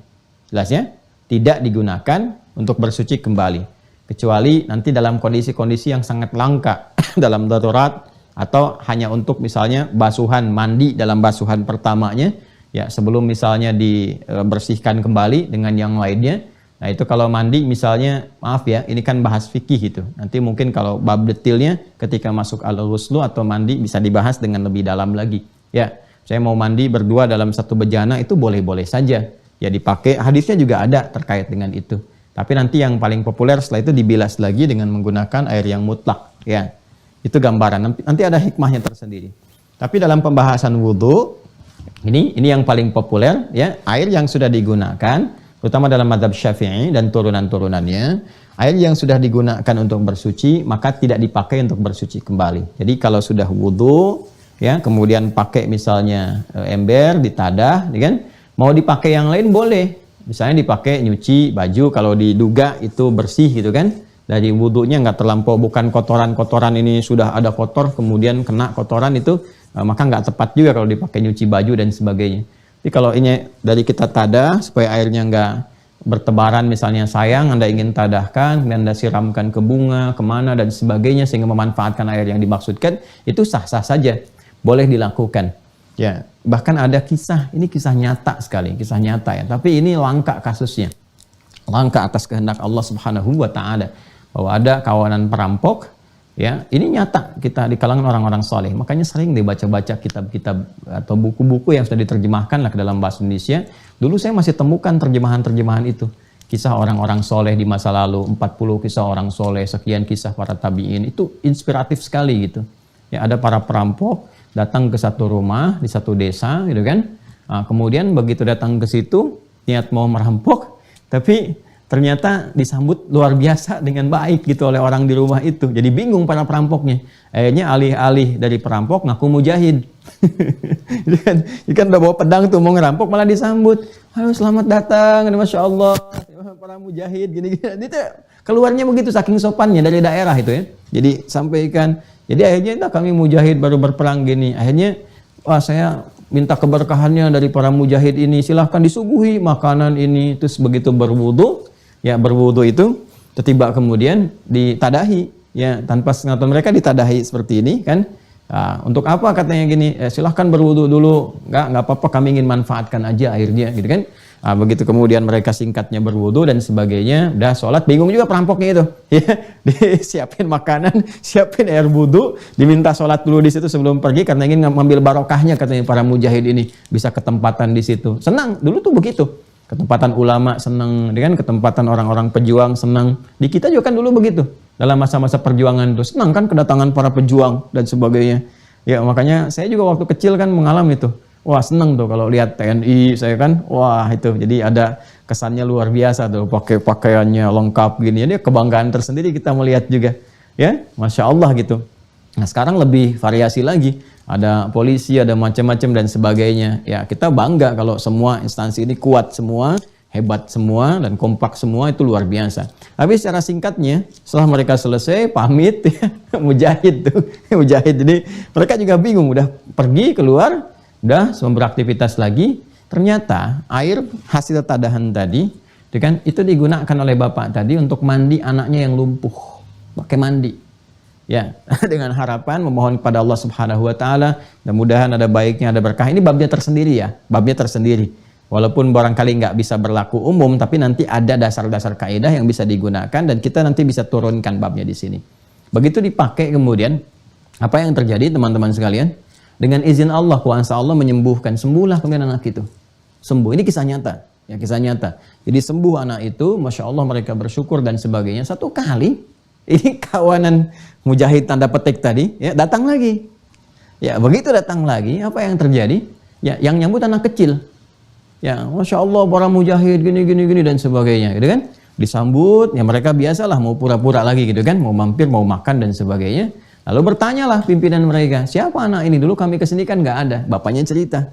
Jelas ya? Tidak digunakan untuk bersuci kembali. Kecuali nanti dalam kondisi-kondisi yang sangat langka, dalam darurat, atau hanya untuk misalnya basuhan mandi dalam basuhan pertamanya, ya sebelum misalnya dibersihkan kembali dengan yang lainnya. Nah itu kalau mandi misalnya, maaf ya, ini kan bahas fikih itu. Nanti mungkin kalau bab detailnya ketika masuk al-ghuslu atau mandi bisa dibahas dengan lebih dalam lagi. Ya, saya mau mandi berdua dalam satu bejana itu boleh-boleh saja. Ya dipakai, hadisnya juga ada terkait dengan itu. Tapi nanti yang paling populer setelah itu dibilas lagi dengan menggunakan air yang mutlak. Ya, itu gambaran. Nanti ada hikmahnya tersendiri. Tapi dalam pembahasan wudhu, ini yang paling populer, ya air yang sudah digunakan. Terutama dalam mazhab Syafi'i dan turunan-turunannya, air yang sudah digunakan untuk bersuci maka tidak dipakai untuk bersuci kembali. Jadi kalau sudah wudhu, ya kemudian pakai misalnya ember ditadah, ya kan? Mau dipakai yang lain boleh. Misalnya dipakai nyuci baju kalau diduga itu bersih gitu kan. Dari wudhunya nggak terlampau, bukan kotoran-kotoran ini sudah ada kotor kemudian kena kotoran itu, maka nggak tepat juga kalau dipakai nyuci baju dan sebagainya. Jadi kalau ini dari kita tadah supaya airnya nggak bertebaran, misalnya sayang Anda ingin tadahkan, kemudian Anda siramkan ke bunga, kemana dan sebagainya sehingga memanfaatkan air yang dimaksudkan, itu sah-sah saja, boleh dilakukan. Ya, bahkan ada kisah, ini kisah nyata sekali, kisah nyata ya, tapi ini langka kasusnya, langka atas kehendak Allah Subhanahu wa Ta'ala, bahwa ada kawanan perampok. Ya, ini nyata kita di kalangan orang-orang soleh. Makanya sering dibaca-baca kitab-kitab atau buku-buku yang sudah diterjemahkan lah ke dalam bahasa Indonesia. Dulu saya masih temukan terjemahan-terjemahan itu. Kisah orang-orang soleh di masa lalu, 40 kisah orang soleh, sekian kisah para tabi'in. Itu inspiratif sekali gitu. Ya, ada para perampok datang ke satu rumah di satu desa gitu kan. Nah, kemudian begitu datang ke situ, niat mau merampok, tapi ternyata disambut luar biasa dengan baik gitu oleh orang di rumah itu. Jadi bingung para perampoknya. Akhirnya alih-alih dari perampok ngaku mujahid. Jadi kan udah bawa pedang tuh mau ngerampok malah disambut. Halo selamat datang, Masya Allah. Para mujahid gini-gini. Itu keluarnya begitu saking sopannya dari daerah itu ya. Jadi sampaikan. Jadi akhirnya kami mujahid baru berperang gini. Akhirnya wah saya minta keberkahannya dari para mujahid ini. Silahkan disuguhi makanan ini. Terus begitu berwudu. Ya berwudu itu tiba kemudian ditadahi, ya tanpa sengaja mereka ditadahi seperti ini kan. Nah, untuk apa katanya gini, silahkan berwudu dulu, nggak apa-apa kami ingin manfaatkan aja airnya gitu kan. Nah, begitu kemudian mereka singkatnya berwudu dan sebagainya, udah sholat, bingung juga perampoknya itu, ya disiapin makanan, siapin air wudu, diminta sholat dulu di situ sebelum pergi karena ingin mengambil barokahnya katanya para mujahid ini bisa ketempatan di situ. Senang dulu tuh begitu. Ketempatan ulama senang, dengan ketempatan orang-orang pejuang senang. Di kita juga kan dulu begitu. Dalam masa-masa perjuangan itu senang kan kedatangan para pejuang dan sebagainya. Ya makanya saya juga waktu kecil kan mengalami itu. Wah senang tuh kalau lihat TNI saya kan. Wah itu jadi ada kesannya luar biasa tuh. Pakai pakaiannya lengkap gini. Jadi kebanggaan tersendiri kita melihat juga. Ya Masya Allah gitu. Nah sekarang lebih variasi lagi. Ada polisi, ada macam-macam dan sebagainya. Ya kita bangga kalau semua instansi ini kuat semua, hebat semua dan kompak semua, itu luar biasa. Tapi secara singkatnya setelah mereka selesai pamit ya, mujahid tuh, mujahid. Jadi mereka juga bingung, udah pergi keluar, udah semua beraktivitas lagi. Ternyata air hasil tadahan tadi, itu digunakan oleh bapak tadi untuk mandi anaknya yang lumpuh, pakai mandi. Ya, dengan harapan memohon kepada Allah Subhanahu wa Ta'ala, mudah-mudahan ada baiknya, ada berkah. Ini babnya tersendiri ya, babnya tersendiri. Walaupun barangkali nggak bisa berlaku umum, tapi nanti ada dasar-dasar kaidah yang bisa digunakan dan kita nanti bisa turunkan babnya di sini. Begitu dipakai kemudian, apa yang terjadi teman-teman sekalian? Dengan izin Allah, kuasa Allah menyembuhkan, sembuhlah kemudian anak itu. Sembuh, ini kisah nyata. Ya, kisah nyata. Jadi sembuh anak itu, Masya Allah mereka bersyukur dan sebagainya. Satu kali, ini kawanan mujahid tanda petik tadi, ya datang lagi. Ya begitu datang lagi, apa yang terjadi? Ya yang nyambut anak kecil. Ya Masya Allah para mujahid gini dan sebagainya, gitu kan? Disambut, ya mereka biasalah mau pura-pura lagi gitu kan, mau mampir, mau makan dan sebagainya. Lalu bertanyalah pimpinan mereka, siapa anak ini? Dulu kami kesini kan nggak ada. Bapaknya cerita.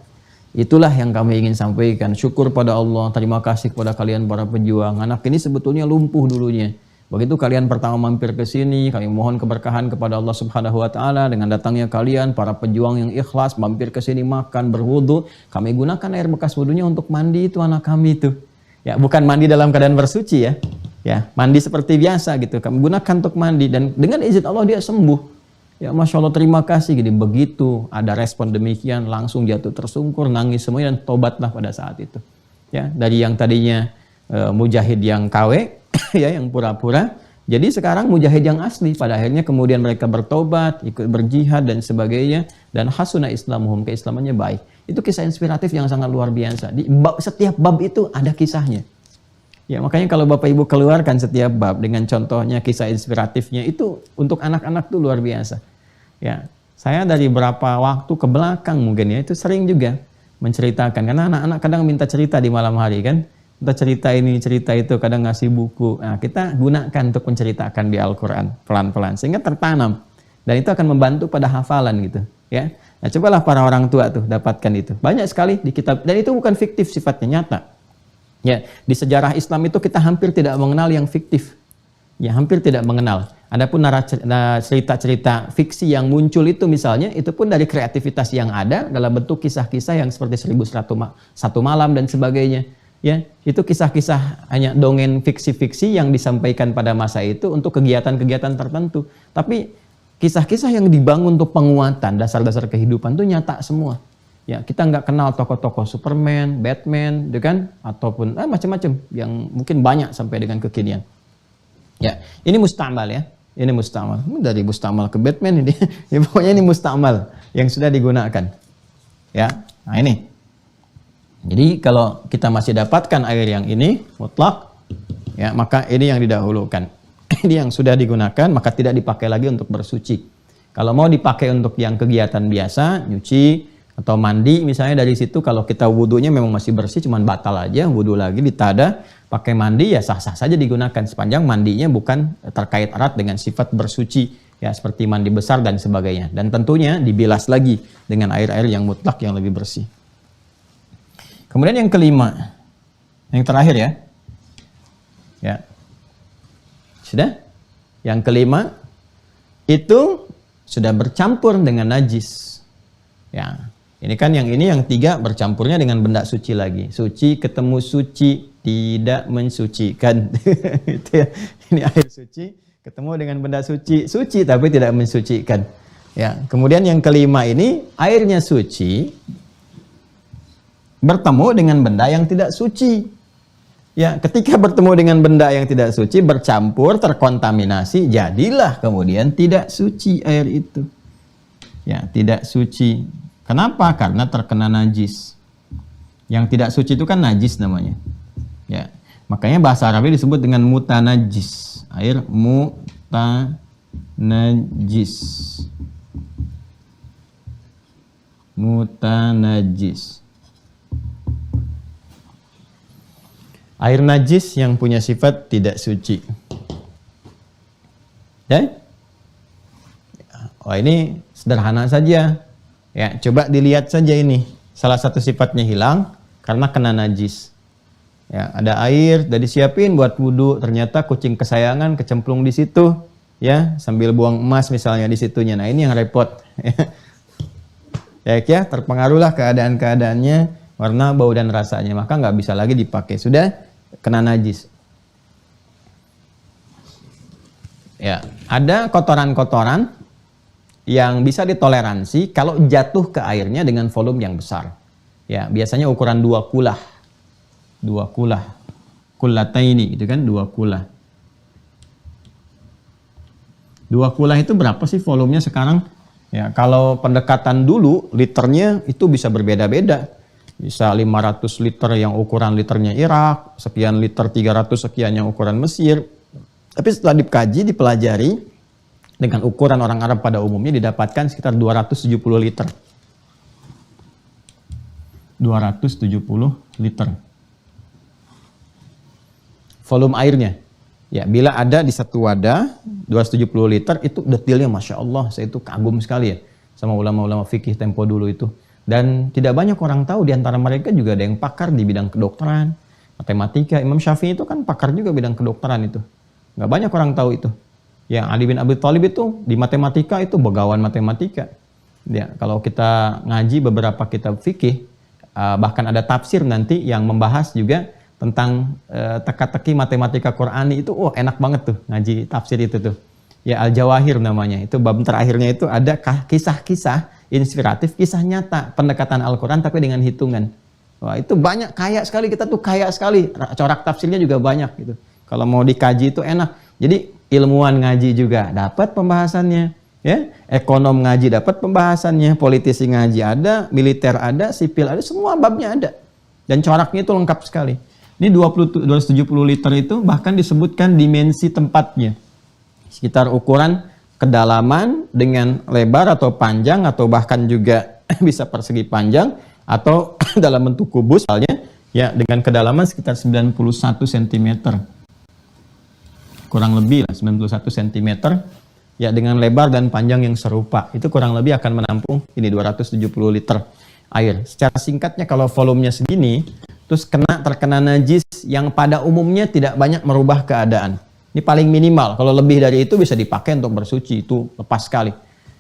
Itulah yang kami ingin sampaikan. Syukur pada Allah, terima kasih kepada kalian para pejuang. Anak ini sebetulnya lumpuh dulunya. Begitu kalian pertama mampir ke sini, kami mohon keberkahan kepada Allah Subhanahu wa taala dengan datangnya kalian para pejuang yang ikhlas mampir ke sini makan, berwudu, kami gunakan air bekas wudunya untuk mandi itu anak kami itu. Ya, bukan mandi dalam keadaan bersuci ya. Ya, mandi seperti biasa gitu. Kami gunakan untuk mandi dan dengan izin Allah dia sembuh. Ya, Masya Allah, terima kasih. Jadi begitu ada respon demikian, langsung jatuh tersungkur, nangis semuanya dan tobatlah pada saat itu. Ya, dari yang tadinya mujahid yang KW ya, yang pura-pura, jadi sekarang mujahid yang asli. Pada akhirnya kemudian mereka bertobat, ikut berjihad dan sebagainya, dan hasuna islamuhum, keislamannya baik. Itu kisah inspiratif yang sangat luar biasa. Di setiap bab itu ada kisahnya. Ya, makanya kalau Bapak Ibu keluarkan setiap bab dengan contohnya kisah inspiratifnya, itu untuk anak-anak tuh luar biasa. Ya, saya dari beberapa waktu ke belakang mungkin ya, itu sering juga menceritakan, karena anak-anak kadang minta cerita di malam hari kan. Kita cerita ini, cerita itu, kadang ngasih buku. Nah, kita gunakan untuk menceritakan di Al-Quran pelan-pelan sehingga tertanam dan itu akan membantu pada hafalan gitu ya. Nah, cobalah para orang tua tuh dapatkan itu. Banyak sekali di kitab dan itu bukan fiktif, sifatnya nyata. Ya, di sejarah Islam itu kita hampir tidak mengenal yang fiktif. Ya, hampir tidak mengenal. Adapun cerita-cerita fiksi yang muncul itu misalnya, itu pun dari kreativitas yang ada dalam bentuk kisah-kisah yang seperti 1001 malam dan sebagainya. Ya, itu kisah-kisah hanya dongeng fiksi-fiksi yang disampaikan pada masa itu untuk kegiatan-kegiatan tertentu. Tapi kisah-kisah yang dibangun untuk penguatan dasar-dasar kehidupan itu nyata semua. Ya, kita nggak kenal tokoh-tokoh Superman, Batman, gitu kan? Ataupun macam-macam yang mungkin banyak sampai dengan kekinian. Ya, ini mustamal ya. Ini mustamal. Dari mustamal ke Batman ini. Ya, pokoknya ini mustamal yang sudah digunakan. Ya, nah ini. Jadi kalau kita masih dapatkan air yang ini mutlak, ya maka ini yang didahulukan. Ini yang sudah digunakan, maka tidak dipakai lagi untuk bersuci. Kalau mau dipakai untuk yang kegiatan biasa, nyuci atau mandi, misalnya dari situ kalau kita wudunya memang masih bersih, cuman batal aja, wudu lagi ditada, pakai mandi ya sah-sah saja digunakan sepanjang mandinya bukan terkait erat dengan sifat bersuci, ya seperti mandi besar dan sebagainya. Dan tentunya dibilas lagi dengan air-air yang mutlak yang lebih bersih. Kemudian yang kelima, yang terakhir ya. Ya. Sudah? Yang kelima itu sudah bercampur dengan najis. Ya. Ini kan yang tiga bercampurnya dengan benda suci lagi. Suci ketemu suci, tidak mensucikan. Itu ya. Ini air suci ketemu dengan benda suci, suci tapi tidak mensucikan. Ya. Kemudian yang kelima ini airnya suci bertemu dengan benda yang tidak suci. Ya, ketika bertemu dengan benda yang tidak suci, bercampur, terkontaminasi, jadilah kemudian tidak suci air itu. Ya, tidak suci. Kenapa? Karena terkena najis. Yang tidak suci itu kan najis namanya. Ya, makanya bahasa Arabnya disebut dengan mutanajis. Air mutanajis. Mutanajis. Air najis yang punya sifat tidak suci. Ya? Oh, ini sederhana saja. Ya, coba dilihat saja ini. Salah satu sifatnya hilang karena kena najis. Ya, ada air, udah disiapin buat wudhu, ternyata kucing kesayangan kecemplung di situ, ya, sambil buang emas misalnya di situnya. Nah, ini yang repot. Ya, terpengaruhlah keadaan-keadaannya, warna, bau dan rasanya, maka nggak bisa lagi dipakai. Sudah kena najis. Ya, ada kotoran-kotoran yang bisa ditoleransi kalau jatuh ke airnya dengan volume yang besar. Ya, biasanya ukuran 2 kulah. 2 kulah. Kullataini itu kan 2 kulah. 2 kulah itu berapa sih volumenya sekarang? Ya, kalau pendekatan dulu liternya itu bisa berbeda-beda. Bisa 500 liter yang ukuran liternya Irak, sekian liter 300 sekian yang ukuran Mesir. Tapi setelah dikaji, dipelajari, dengan ukuran orang Arab pada umumnya didapatkan sekitar 270 liter. 270 liter. Volume airnya. Ya, bila ada di satu wadah 270 liter, itu detailnya Masya Allah, saya itu kagum sekali ya sama ulama-ulama fikih tempo dulu itu. Dan tidak banyak orang tahu, di antara mereka juga ada yang pakar di bidang kedokteran, matematika. Imam Syafi'i itu kan pakar juga bidang kedokteran itu. Nggak banyak orang tahu itu. Ya, Ali bin Abi Thalib itu di matematika itu begawan matematika. Ya, kalau kita ngaji beberapa kitab fikih, bahkan ada tafsir nanti yang membahas juga tentang teka-teki matematika Qur'ani itu, enak banget tuh ngaji tafsir itu tuh. Ya, Al-Jawahir namanya. Itu bab terakhirnya itu ada kisah-kisah inspiratif, kisah nyata pendekatan Al-Qur'an tapi dengan hitungan. Wah, itu banyak, kaya sekali, kita tuh kaya sekali. Corak tafsirnya juga banyak gitu. Kalau mau dikaji itu enak. Jadi ilmuwan ngaji juga dapat pembahasannya, ya. Ekonom ngaji dapat pembahasannya, politisi ngaji ada, militer ada, sipil ada, semua babnya ada. Dan coraknya itu lengkap sekali. Ini 270 liter itu bahkan disebutkan dimensi tempatnya. Sekitar ukuran kedalaman dengan lebar atau panjang atau bahkan juga bisa persegi panjang atau dalam bentuk kubus misalnya, ya, dengan kedalaman sekitar 91 cm. Kurang lebih lah 91 cm, ya, dengan lebar dan panjang yang serupa. Itu kurang lebih akan menampung ini 270 liter air. Secara singkatnya kalau volumenya segini, terus terkena najis yang pada umumnya tidak banyak merubah keadaan. Ini paling minimal. Kalau lebih dari itu bisa dipakai untuk bersuci, itu lepas sekali.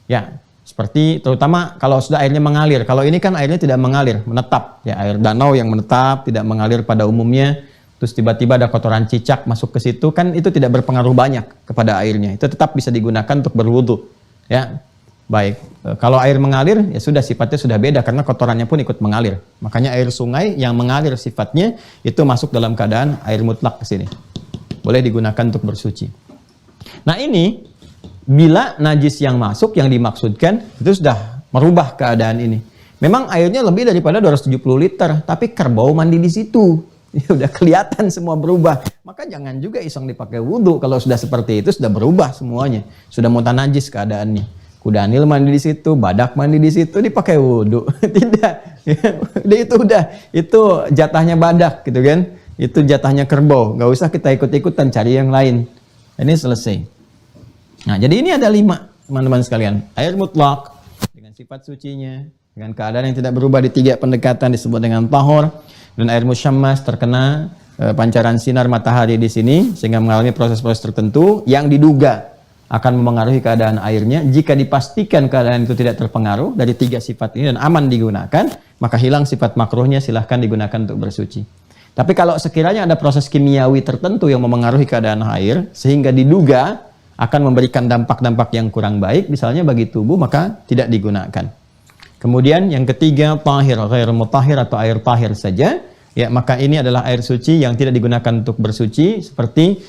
Ya, seperti terutama kalau sudah airnya mengalir. Kalau ini kan airnya tidak mengalir, menetap. Ya, air danau yang menetap, tidak mengalir pada umumnya. Terus tiba-tiba ada kotoran cicak masuk ke situ, kan itu tidak berpengaruh banyak kepada airnya. Itu tetap bisa digunakan untuk berwudu. Ya, baik. Kalau air mengalir, ya sudah, sifatnya sudah beda karena kotorannya pun ikut mengalir. Makanya air sungai yang mengalir sifatnya itu masuk dalam keadaan air mutlak ke sini. Boleh digunakan untuk bersuci. Nah ini, bila najis yang masuk yang dimaksudkan itu sudah merubah keadaan ini. Memang airnya lebih daripada 270 liter, tapi kerbau mandi di situ. Ya udah kelihatan semua berubah. Maka jangan juga iseng dipakai wudhu. Kalau sudah seperti itu sudah berubah semuanya. Sudah mutanajis keadaannya. Kudanil mandi di situ, badak mandi di situ, dipakai wudhu. Tidak. Itu jatahnya badak gitu kan. Itu jatahnya kerbau. Nggak usah kita ikut-ikutan cari yang lain. Ini selesai. Nah, jadi ini ada 5 teman-teman sekalian. Air mutlak dengan sifat sucinya, dengan keadaan yang tidak berubah di 3 pendekatan disebut dengan tahor. Dan air musyammas terkena pancaran sinar matahari di sini sehingga mengalami proses-proses tertentu yang diduga akan mempengaruhi keadaan airnya. Jika dipastikan keadaan itu tidak terpengaruh dari 3 sifat ini dan aman digunakan, maka hilang sifat makruhnya, silahkan digunakan untuk bersuci. Tapi kalau sekiranya ada proses kimiawi tertentu yang mempengaruhi keadaan air sehingga diduga akan memberikan dampak-dampak yang kurang baik misalnya bagi tubuh, maka tidak digunakan. Kemudian yang ketiga, tahir, ghair mutahhir atau air tahir saja. Ya, maka ini adalah air suci yang tidak digunakan untuk bersuci, seperti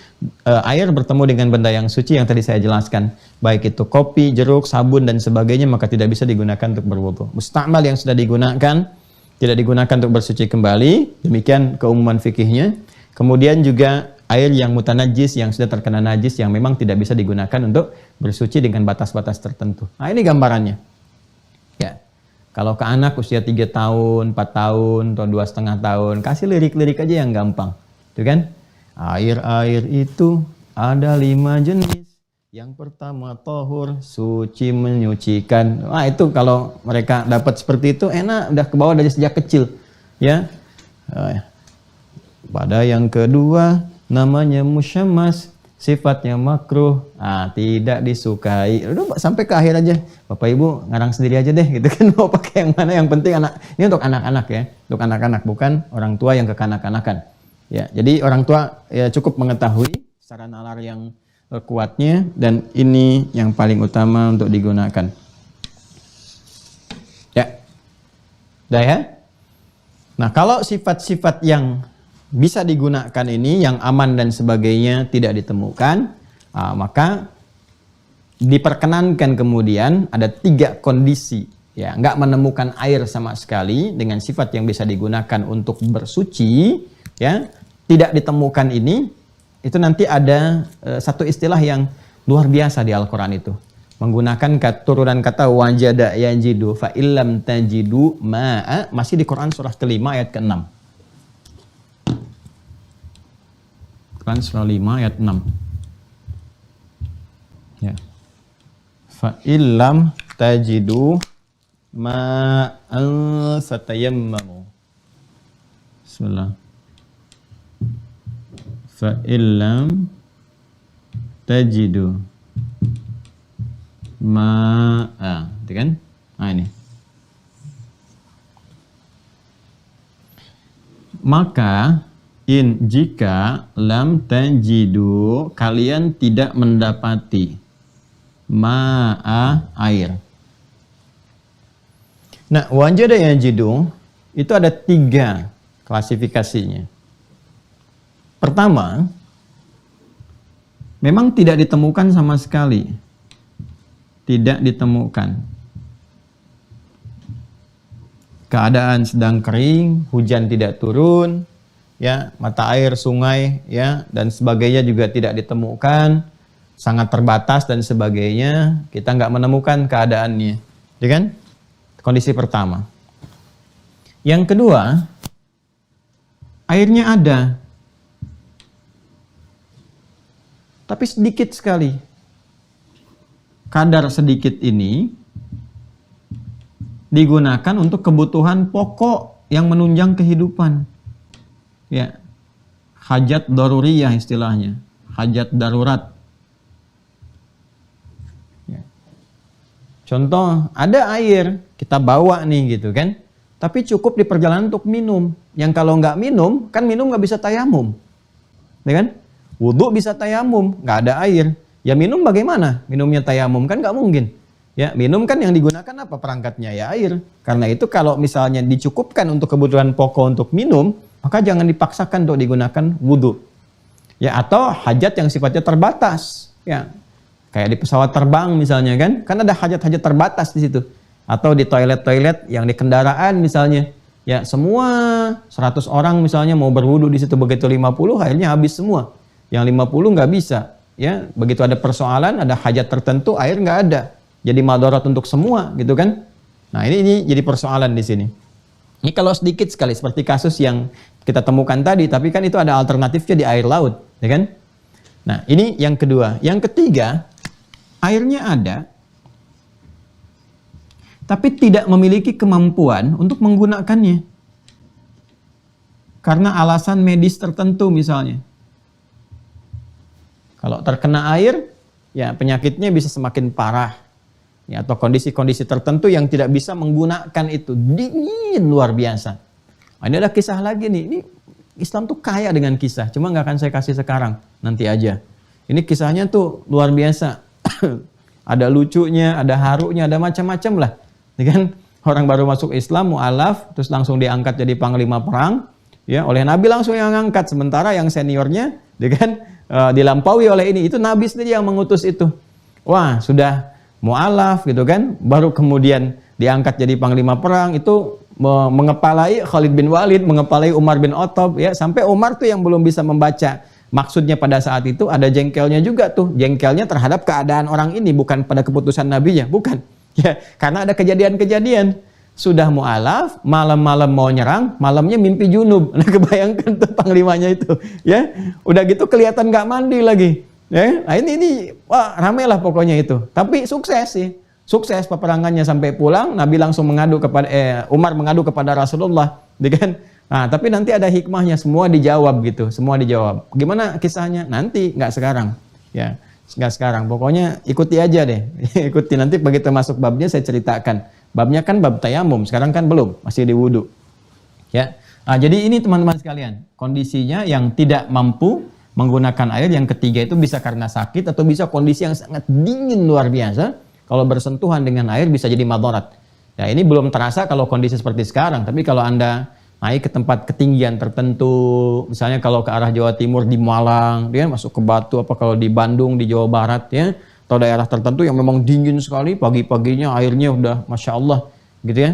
air bertemu dengan benda yang suci yang tadi saya jelaskan. Baik itu kopi, jeruk, sabun dan sebagainya, maka tidak bisa digunakan untuk berwudu. Musta'mal yang sudah digunakan tidak digunakan untuk bersuci kembali. Demikian keumuman fikihnya. Kemudian juga air yang mutanajis yang sudah terkena najis yang memang tidak bisa digunakan untuk bersuci dengan batas-batas tertentu. Nah, ini gambarannya. Ya. Kalau ke anak usia 3 tahun, 4 tahun, atau 2,5 tahun, kasih lirik-lirik aja yang gampang. Itu kan? Air-air itu ada 5 jenis. Yang pertama tahur, suci menyucikan. Wah, itu kalau mereka dapat seperti itu enak, udah ke bawah dari sejak kecil. Ya. Pada yang kedua namanya musyammas. Sifatnya makruh, tidak disukai. Udah sampai ke akhir aja. Bapak Ibu ngarang sendiri aja deh, gitu kan. Mau pakai yang mana? Yang penting ini untuk anak-anak ya, untuk anak-anak, bukan orang tua yang kekanak-kanakan. Ya, jadi orang tua ya cukup mengetahui secara nalar yang kuatnya dan ini yang paling utama untuk digunakan. Ya, udah ya. Nah, kalau sifat-sifat yang bisa digunakan ini yang aman dan sebagainya tidak ditemukan, maka diperkenankan kemudian ada 3 kondisi, ya, nggak menemukan air sama sekali dengan sifat yang bisa digunakan untuk bersuci, ya, tidak ditemukan ini, itu nanti ada satu istilah yang luar biasa di Al-Quran itu, menggunakan turunan kata wajada yajidu fa illam tajidu ma'a, masih di Quran surah kelima ayat ke-6. Quran surah 5 ayat 6. Ya. Fa illam tajidu ma'an fatayammamu. Bismillah. Fa illam tajidu ma'a, gitu kan? Nah ini. Maka jika lam tajidu, kalian tidak mendapati ma'a, air. Nah, wajada yajidu itu ada 3 klasifikasinya. Pertama, memang tidak ditemukan sama sekali. Tidak ditemukan. Keadaan sedang kering, hujan tidak turun, ya, mata air sungai, ya, dan sebagainya juga tidak ditemukan, sangat terbatas dan sebagainya, kita nggak menemukan keadaannya, ya kan? Kondisi pertama. Yang kedua, airnya ada, tapi sedikit sekali. Kadar sedikit ini digunakan untuk kebutuhan pokok yang menunjang kehidupan. Ya, hajat daruriyah istilahnya, hajat darurat. Ya. Contoh, ada air, kita bawa nih gitu kan, tapi cukup di perjalanan untuk minum. Yang kalau nggak minum, kan minum nggak bisa tayamum. Ya kan? Wudhu bisa tayamum, nggak ada air. Ya minum bagaimana? Minumnya tayamum kan nggak mungkin. Ya, minum kan yang digunakan apa perangkatnya? Ya air. Karena itu kalau misalnya dicukupkan untuk kebutuhan pokok untuk minum, maka jangan dipaksakan untuk digunakan wudhu. Ya, atau hajat yang sifatnya terbatas. Ya, kayak di pesawat terbang misalnya kan ada hajat-hajat terbatas di situ. Atau di toilet-toilet yang di kendaraan misalnya. Ya, semua 100 orang misalnya mau berwudhu di situ, begitu 50 airnya habis semua. Yang 50 nggak bisa. Ya, begitu ada persoalan, ada hajat tertentu, air nggak ada. Jadi madarat untuk semua, gitu kan? Nah, ini jadi persoalan di sini. Ini kalau sedikit sekali, seperti kasus yang kita temukan tadi, tapi kan itu ada alternatifnya di air laut, ya kan? Nah, ini yang kedua. Yang ketiga, airnya ada, tapi tidak memiliki kemampuan untuk menggunakannya. Karena alasan medis tertentu misalnya. Kalau terkena air, ya penyakitnya bisa semakin parah. Ya, atau kondisi-kondisi tertentu yang tidak bisa menggunakan itu. Dingin luar biasa. Nah, ini ada kisah lagi nih. Ini Islam tuh kaya dengan kisah. Cuma nggak akan saya kasih sekarang. Nanti aja. Ini kisahnya tuh luar biasa. Ada lucunya, ada harunya, ada macam-macam lah. Ya kan? Orang baru masuk Islam, mu'alaf, terus langsung diangkat jadi panglima perang. Ya, oleh Nabi langsung yang angkat. Sementara yang seniornya, ya kan, dilampaui oleh ini. Itu Nabi sendiri yang mengutus itu. Wah, sudah mu'alaf gitu kan, baru kemudian diangkat jadi panglima perang, itu mengepalai Khalid bin Walid, mengepalai Umar bin Khattab, ya, sampai Umar tuh yang belum bisa membaca maksudnya pada saat itu, ada jengkelnya juga tuh, jengkelnya terhadap keadaan orang ini, bukan pada keputusan nabinya, bukan, ya, karena ada kejadian-kejadian. Sudah mu'alaf, malam-malam mau nyerang, malamnya mimpi junub. Nah, kebayangkan tuh panglimanya itu, ya, udah gitu kelihatan nggak mandi lagi. Ya, nah ini wah ramailah pokoknya itu. Tapi sukses sih. Sukses peperangannya sampai pulang, Nabi langsung mengadu kepada Umar mengadu kepada Rasulullah, kan? Nah, tapi nanti ada hikmahnya, semua dijawab gitu, semua dijawab. Gimana kisahnya? Nanti, nggak sekarang. Ya, nggak sekarang. Pokoknya ikuti aja deh. Ikuti, nanti begitu masuk babnya saya ceritakan. Babnya kan bab tayamum, sekarang kan belum, masih di wudu. Ya. Nah, jadi ini teman-teman sekalian, kondisinya yang tidak mampu menggunakan air. Yang ketiga itu bisa karena sakit atau bisa kondisi yang sangat dingin luar biasa. Kalau bersentuhan dengan air bisa jadi madarat. Ya, ini belum terasa kalau kondisi seperti sekarang. Tapi kalau Anda naik ke tempat ketinggian tertentu, misalnya kalau ke arah Jawa Timur di Malang, dia masuk ke Batu, apa kalau di Bandung, di Jawa Barat, ya, atau daerah tertentu yang memang dingin sekali, pagi-paginya airnya udah Masya Allah, gitu ya.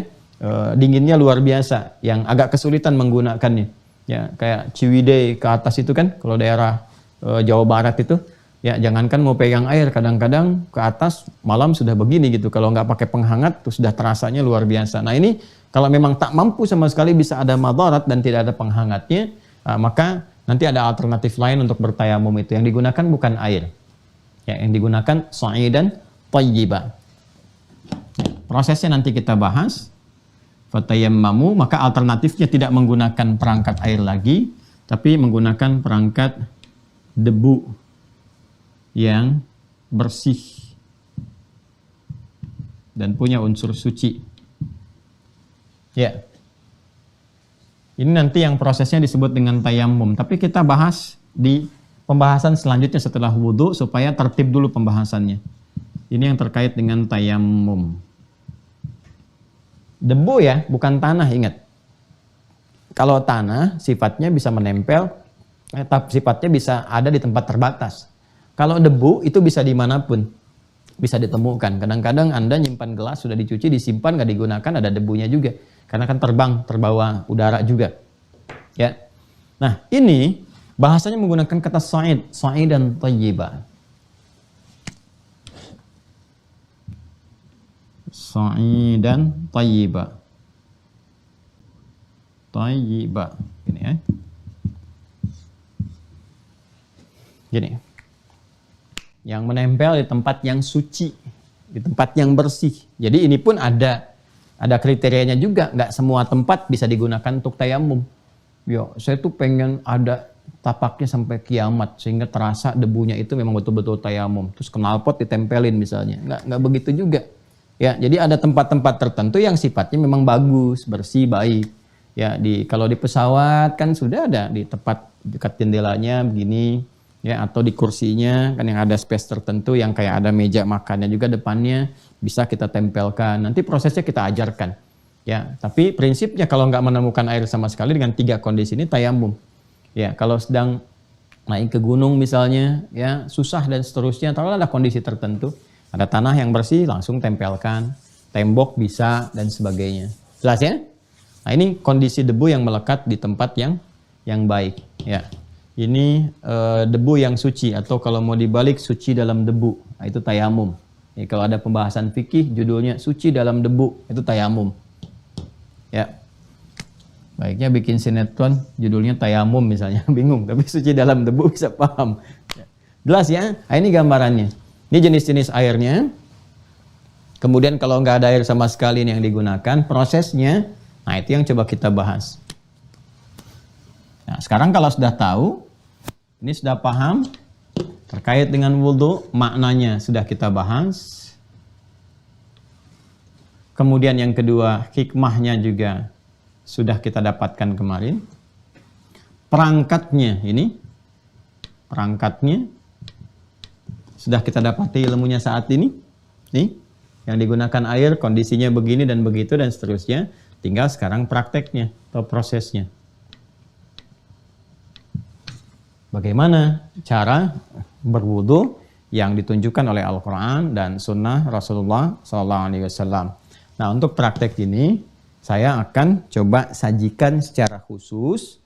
Dinginnya luar biasa, yang agak kesulitan menggunakannya. Ya, kayak Ciwidey ke atas itu kan, kalau daerah Jawa Barat itu, ya jangankan mau pegang air, kadang-kadang ke atas malam sudah begini gitu. Kalau nggak pakai penghangat, tuh sudah terasanya luar biasa. Nah ini kalau memang tak mampu sama sekali bisa ada madarat dan tidak ada penghangatnya, maka nanti ada alternatif lain untuk bertayamum itu. Yang digunakan bukan air, ya, yang digunakan sa'idan thayyiba. Prosesnya nanti kita bahas. Fatayammamu, maka alternatifnya tidak menggunakan perangkat air lagi, tapi menggunakan perangkat debu. yang bersih dan punya unsur suci. Ya. Ini nanti yang prosesnya disebut dengan tayamum, tapi kita bahas di pembahasan selanjutnya setelah wudhu supaya tertib dulu pembahasannya. Ini yang terkait dengan tayamum. Debu ya, bukan tanah, ingat. Kalau tanah sifatnya bisa menempel, sifatnya bisa ada di tempat terbatas. Kalau debu itu bisa dimanapun, bisa ditemukan. Kadang-kadang Anda nyimpan gelas sudah dicuci, disimpan, nggak digunakan, ada debunya juga. Karena kan terbang, terbawa udara juga. Ya. Nah, ini bahasanya menggunakan kata sa'id dan thayyibah. Sa'id dan thayyibah. Thayyibah. Gini ya. Gini. Yang menempel di tempat yang suci, di tempat yang bersih. Jadi ini pun ada kriterianya juga, nggak semua tempat bisa digunakan untuk tayamum. Yo, saya tuh pengen ada tapaknya sampai kiamat sehingga terasa debunya itu memang betul-betul tayamum. Terus knalpot ditempelin misalnya, nggak begitu juga. Ya, jadi ada tempat-tempat tertentu yang sifatnya memang bagus, bersih, baik. Ya, kalau di pesawat kan sudah ada di tempat dekat jendelanya begini, ya, atau di kursinya kan yang ada space tertentu yang kayak ada meja makannya juga depannya. Bisa kita tempelkan, nanti prosesnya kita ajarkan. Ya, tapi prinsipnya kalau nggak menemukan air sama sekali dengan 3 kondisi ini tayamum. Ya, kalau sedang naik ke gunung misalnya, ya susah dan seterusnya, kalau ada kondisi tertentu, ada tanah yang bersih langsung tempelkan, tembok bisa dan sebagainya. Jelas ya? Nah, ini kondisi debu yang melekat di tempat yang baik. Ya, ini debu yang suci atau kalau mau dibalik suci dalam debu, nah, itu tayamum. Ya, kalau ada pembahasan fikih judulnya suci dalam debu, itu tayamum. Ya. Baiknya bikin sinetron judulnya tayamum misalnya, bingung, tapi suci dalam debu bisa paham. Ya. Jelas ya? Nah, ini gambarannya. Ini jenis-jenis airnya. Kemudian kalau nggak ada air sama sekali yang digunakan, prosesnya, nah itu yang coba kita bahas. Nah, sekarang kalau sudah tahu, ini sudah paham, terkait dengan wudhu, maknanya sudah kita bahas. Kemudian yang kedua, hikmahnya juga sudah kita dapatkan kemarin. Perangkatnya sudah kita dapati ilmunya saat ini. Nih, yang digunakan air, kondisinya begini dan begitu dan seterusnya. Tinggal sekarang prakteknya atau prosesnya. Bagaimana cara berwudu yang ditunjukkan oleh Al-Quran dan Sunnah Rasulullah SAW. Nah, untuk praktek ini saya akan coba sajikan secara khusus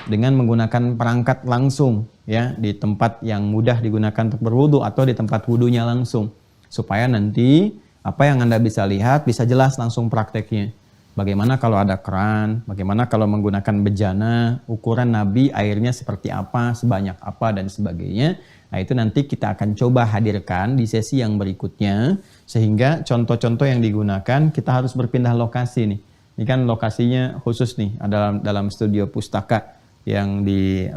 dengan menggunakan perangkat langsung ya di tempat yang mudah digunakan untuk berwudu atau di tempat wudunya langsung supaya nanti apa yang Anda bisa lihat bisa jelas langsung prakteknya. Bagaimana kalau ada keran, bagaimana kalau menggunakan bejana, ukuran Nabi airnya seperti apa, sebanyak apa, dan sebagainya. Nah itu nanti kita akan coba hadirkan di sesi yang berikutnya, sehingga contoh-contoh yang digunakan kita harus berpindah lokasi nih. Ini kan lokasinya khusus nih, dalam studio pustaka yang di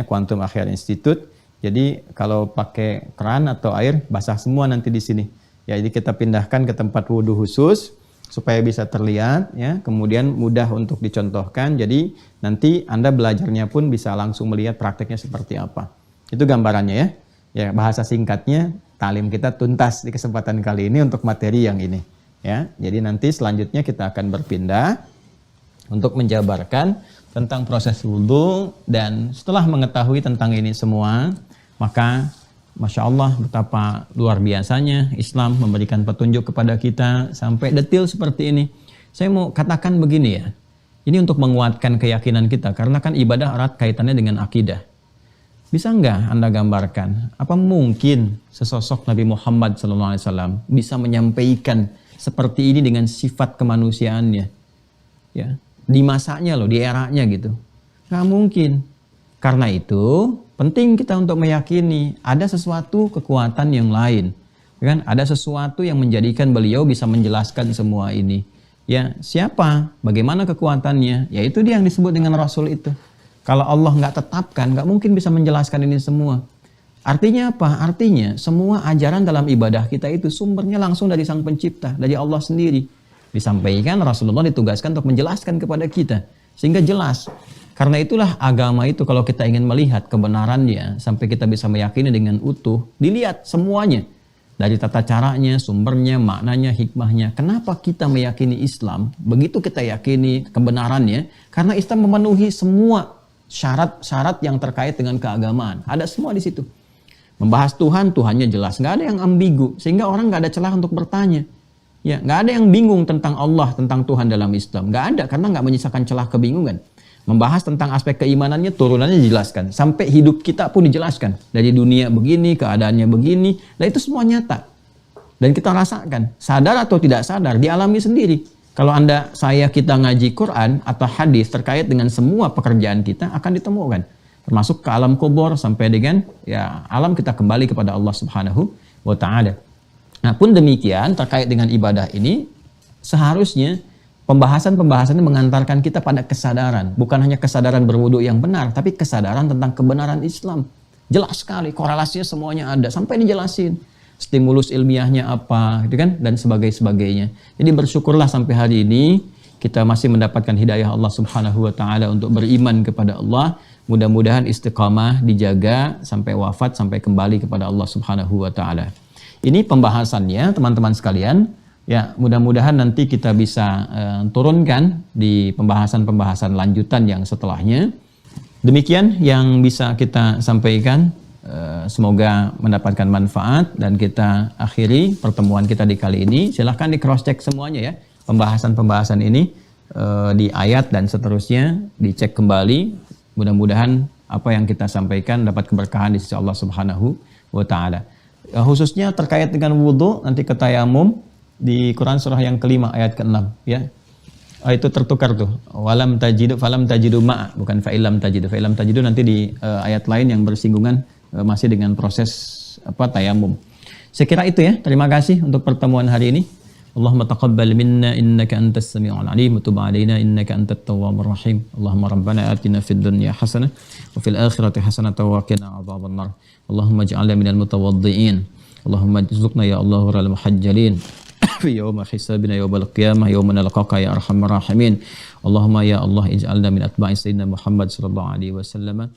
Quantum Akhyar Institute. Jadi kalau pakai keran atau air basah semua nanti di sini. Ya, jadi kita pindahkan ke tempat wudhu khusus supaya bisa terlihat ya, kemudian mudah untuk dicontohkan. Jadi nanti Anda belajarnya pun bisa langsung melihat prakteknya seperti apa. Itu gambarannya ya. Ya, bahasa singkatnya talim kita tuntas di kesempatan kali ini untuk materi yang ini ya. Jadi nanti selanjutnya kita akan berpindah untuk menjabarkan tentang proses wudhu, dan setelah mengetahui tentang ini semua, maka Masya Allah betapa luar biasanya Islam memberikan petunjuk kepada kita sampai detil seperti ini. Saya mau katakan begini ya, ini untuk menguatkan keyakinan kita karena kan ibadah erat kaitannya dengan akidah. Bisa nggak Anda gambarkan, apa mungkin sesosok Nabi Muhammad SAW bisa menyampaikan seperti ini dengan sifat kemanusiaannya? Ya, di masanya loh, di eranya gitu. Nggak mungkin. Karena itu penting kita untuk meyakini ada sesuatu kekuatan yang lain, kan? Ada sesuatu yang menjadikan beliau bisa menjelaskan semua ini. Ya, siapa? Bagaimana kekuatannya? Ya itu dia yang disebut dengan Rasul itu. Kalau Allah nggak tetapkan, nggak mungkin bisa menjelaskan ini semua. Artinya apa? Artinya semua ajaran dalam ibadah kita itu sumbernya langsung dari Sang Pencipta, dari Allah sendiri. Disampaikan, Rasulullah ditugaskan untuk menjelaskan kepada kita. Sehingga jelas. Karena itulah agama itu kalau kita ingin melihat kebenarannya, sampai kita bisa meyakini dengan utuh, dilihat semuanya. Dari tata caranya, sumbernya, maknanya, hikmahnya. Kenapa kita meyakini Islam? Begitu kita yakini kebenarannya, karena Islam memenuhi semua syarat-syarat yang terkait dengan keagamaan. Ada semua di situ. Membahas Tuhan, Tuhannya jelas. Nggak ada yang ambigu. Sehingga orang nggak ada celah untuk bertanya. Ya, nggak ada yang bingung tentang Allah, tentang Tuhan dalam Islam. Nggak ada, karena nggak menyisakan celah kebingungan. Membahas tentang aspek keimanannya, turunannya dijelaskan. Sampai hidup kita pun dijelaskan. Dari dunia begini, keadaannya begini. Nah itu semua nyata. Dan kita rasakan. Sadar atau tidak sadar, dialami sendiri. Kalau kita ngaji Quran atau hadis terkait dengan semua pekerjaan kita akan ditemukan. Termasuk ke alam kubur sampai dengan alam kita kembali kepada Allah Subhanahu wa Ta'ala. Nah pun demikian terkait dengan ibadah ini seharusnya pembahasan-pembahasan ini mengantarkan kita pada kesadaran. Bukan hanya kesadaran berwudu yang benar, tapi kesadaran tentang kebenaran Islam. Jelas sekali, korelasinya semuanya ada. Sampai dijelasin. Stimulus ilmiahnya apa, gitu kan? Dan sebagainya. Jadi bersyukurlah sampai hari ini kita masih mendapatkan hidayah Allah Subhanahu wa Ta'ala untuk beriman kepada Allah. Mudah-mudahan istiqamah dijaga sampai wafat, sampai kembali kepada Allah Subhanahu wa Ta'ala. Ini pembahasannya, teman-teman sekalian. Ya, mudah-mudahan nanti kita bisa turunkan di pembahasan-pembahasan lanjutan yang setelahnya. Demikian yang bisa kita sampaikan. Semoga mendapatkan manfaat dan kita akhiri pertemuan kita di kali ini. Silahkan di cross check semuanya ya. Pembahasan-pembahasan ini di ayat dan seterusnya dicek kembali. Mudah-mudahan apa yang kita sampaikan dapat keberkahan di sisi Allah Subhanahu wa Ta'ala. Khususnya terkait dengan wudu, nanti ke tayamum di Quran surah yang kelima ayat ke-6 ya. Itu tertukar tuh. Walam tajidu falam tajidu ma'a, bukan fa'ilam tajidu. Fa'ilam tajidu nanti di ayat lain yang bersinggungan masih dengan proses tayamum. Saya kira itu ya. Terima kasih untuk pertemuan hari ini. Allahumma taqabbal minna innaka antas sami'ul alim wa tub 'alaina innaka antat tawwabur rahim. Allahumma rabbana atina fid dunya hasanah wa fil akhirati hasanah wa qina adzabannar. Allahumma ij'alna minal mutawaddi'in. Allahumma rizqna ya Allah wal muhajjalin fi yawma hisabina yawmal qiyamah yawma nalqaka ya arhamar rahimin. Allahumma ya Allah ij'alna min atba'i sayyidina Muhammad sallallahu alaihi wasallam.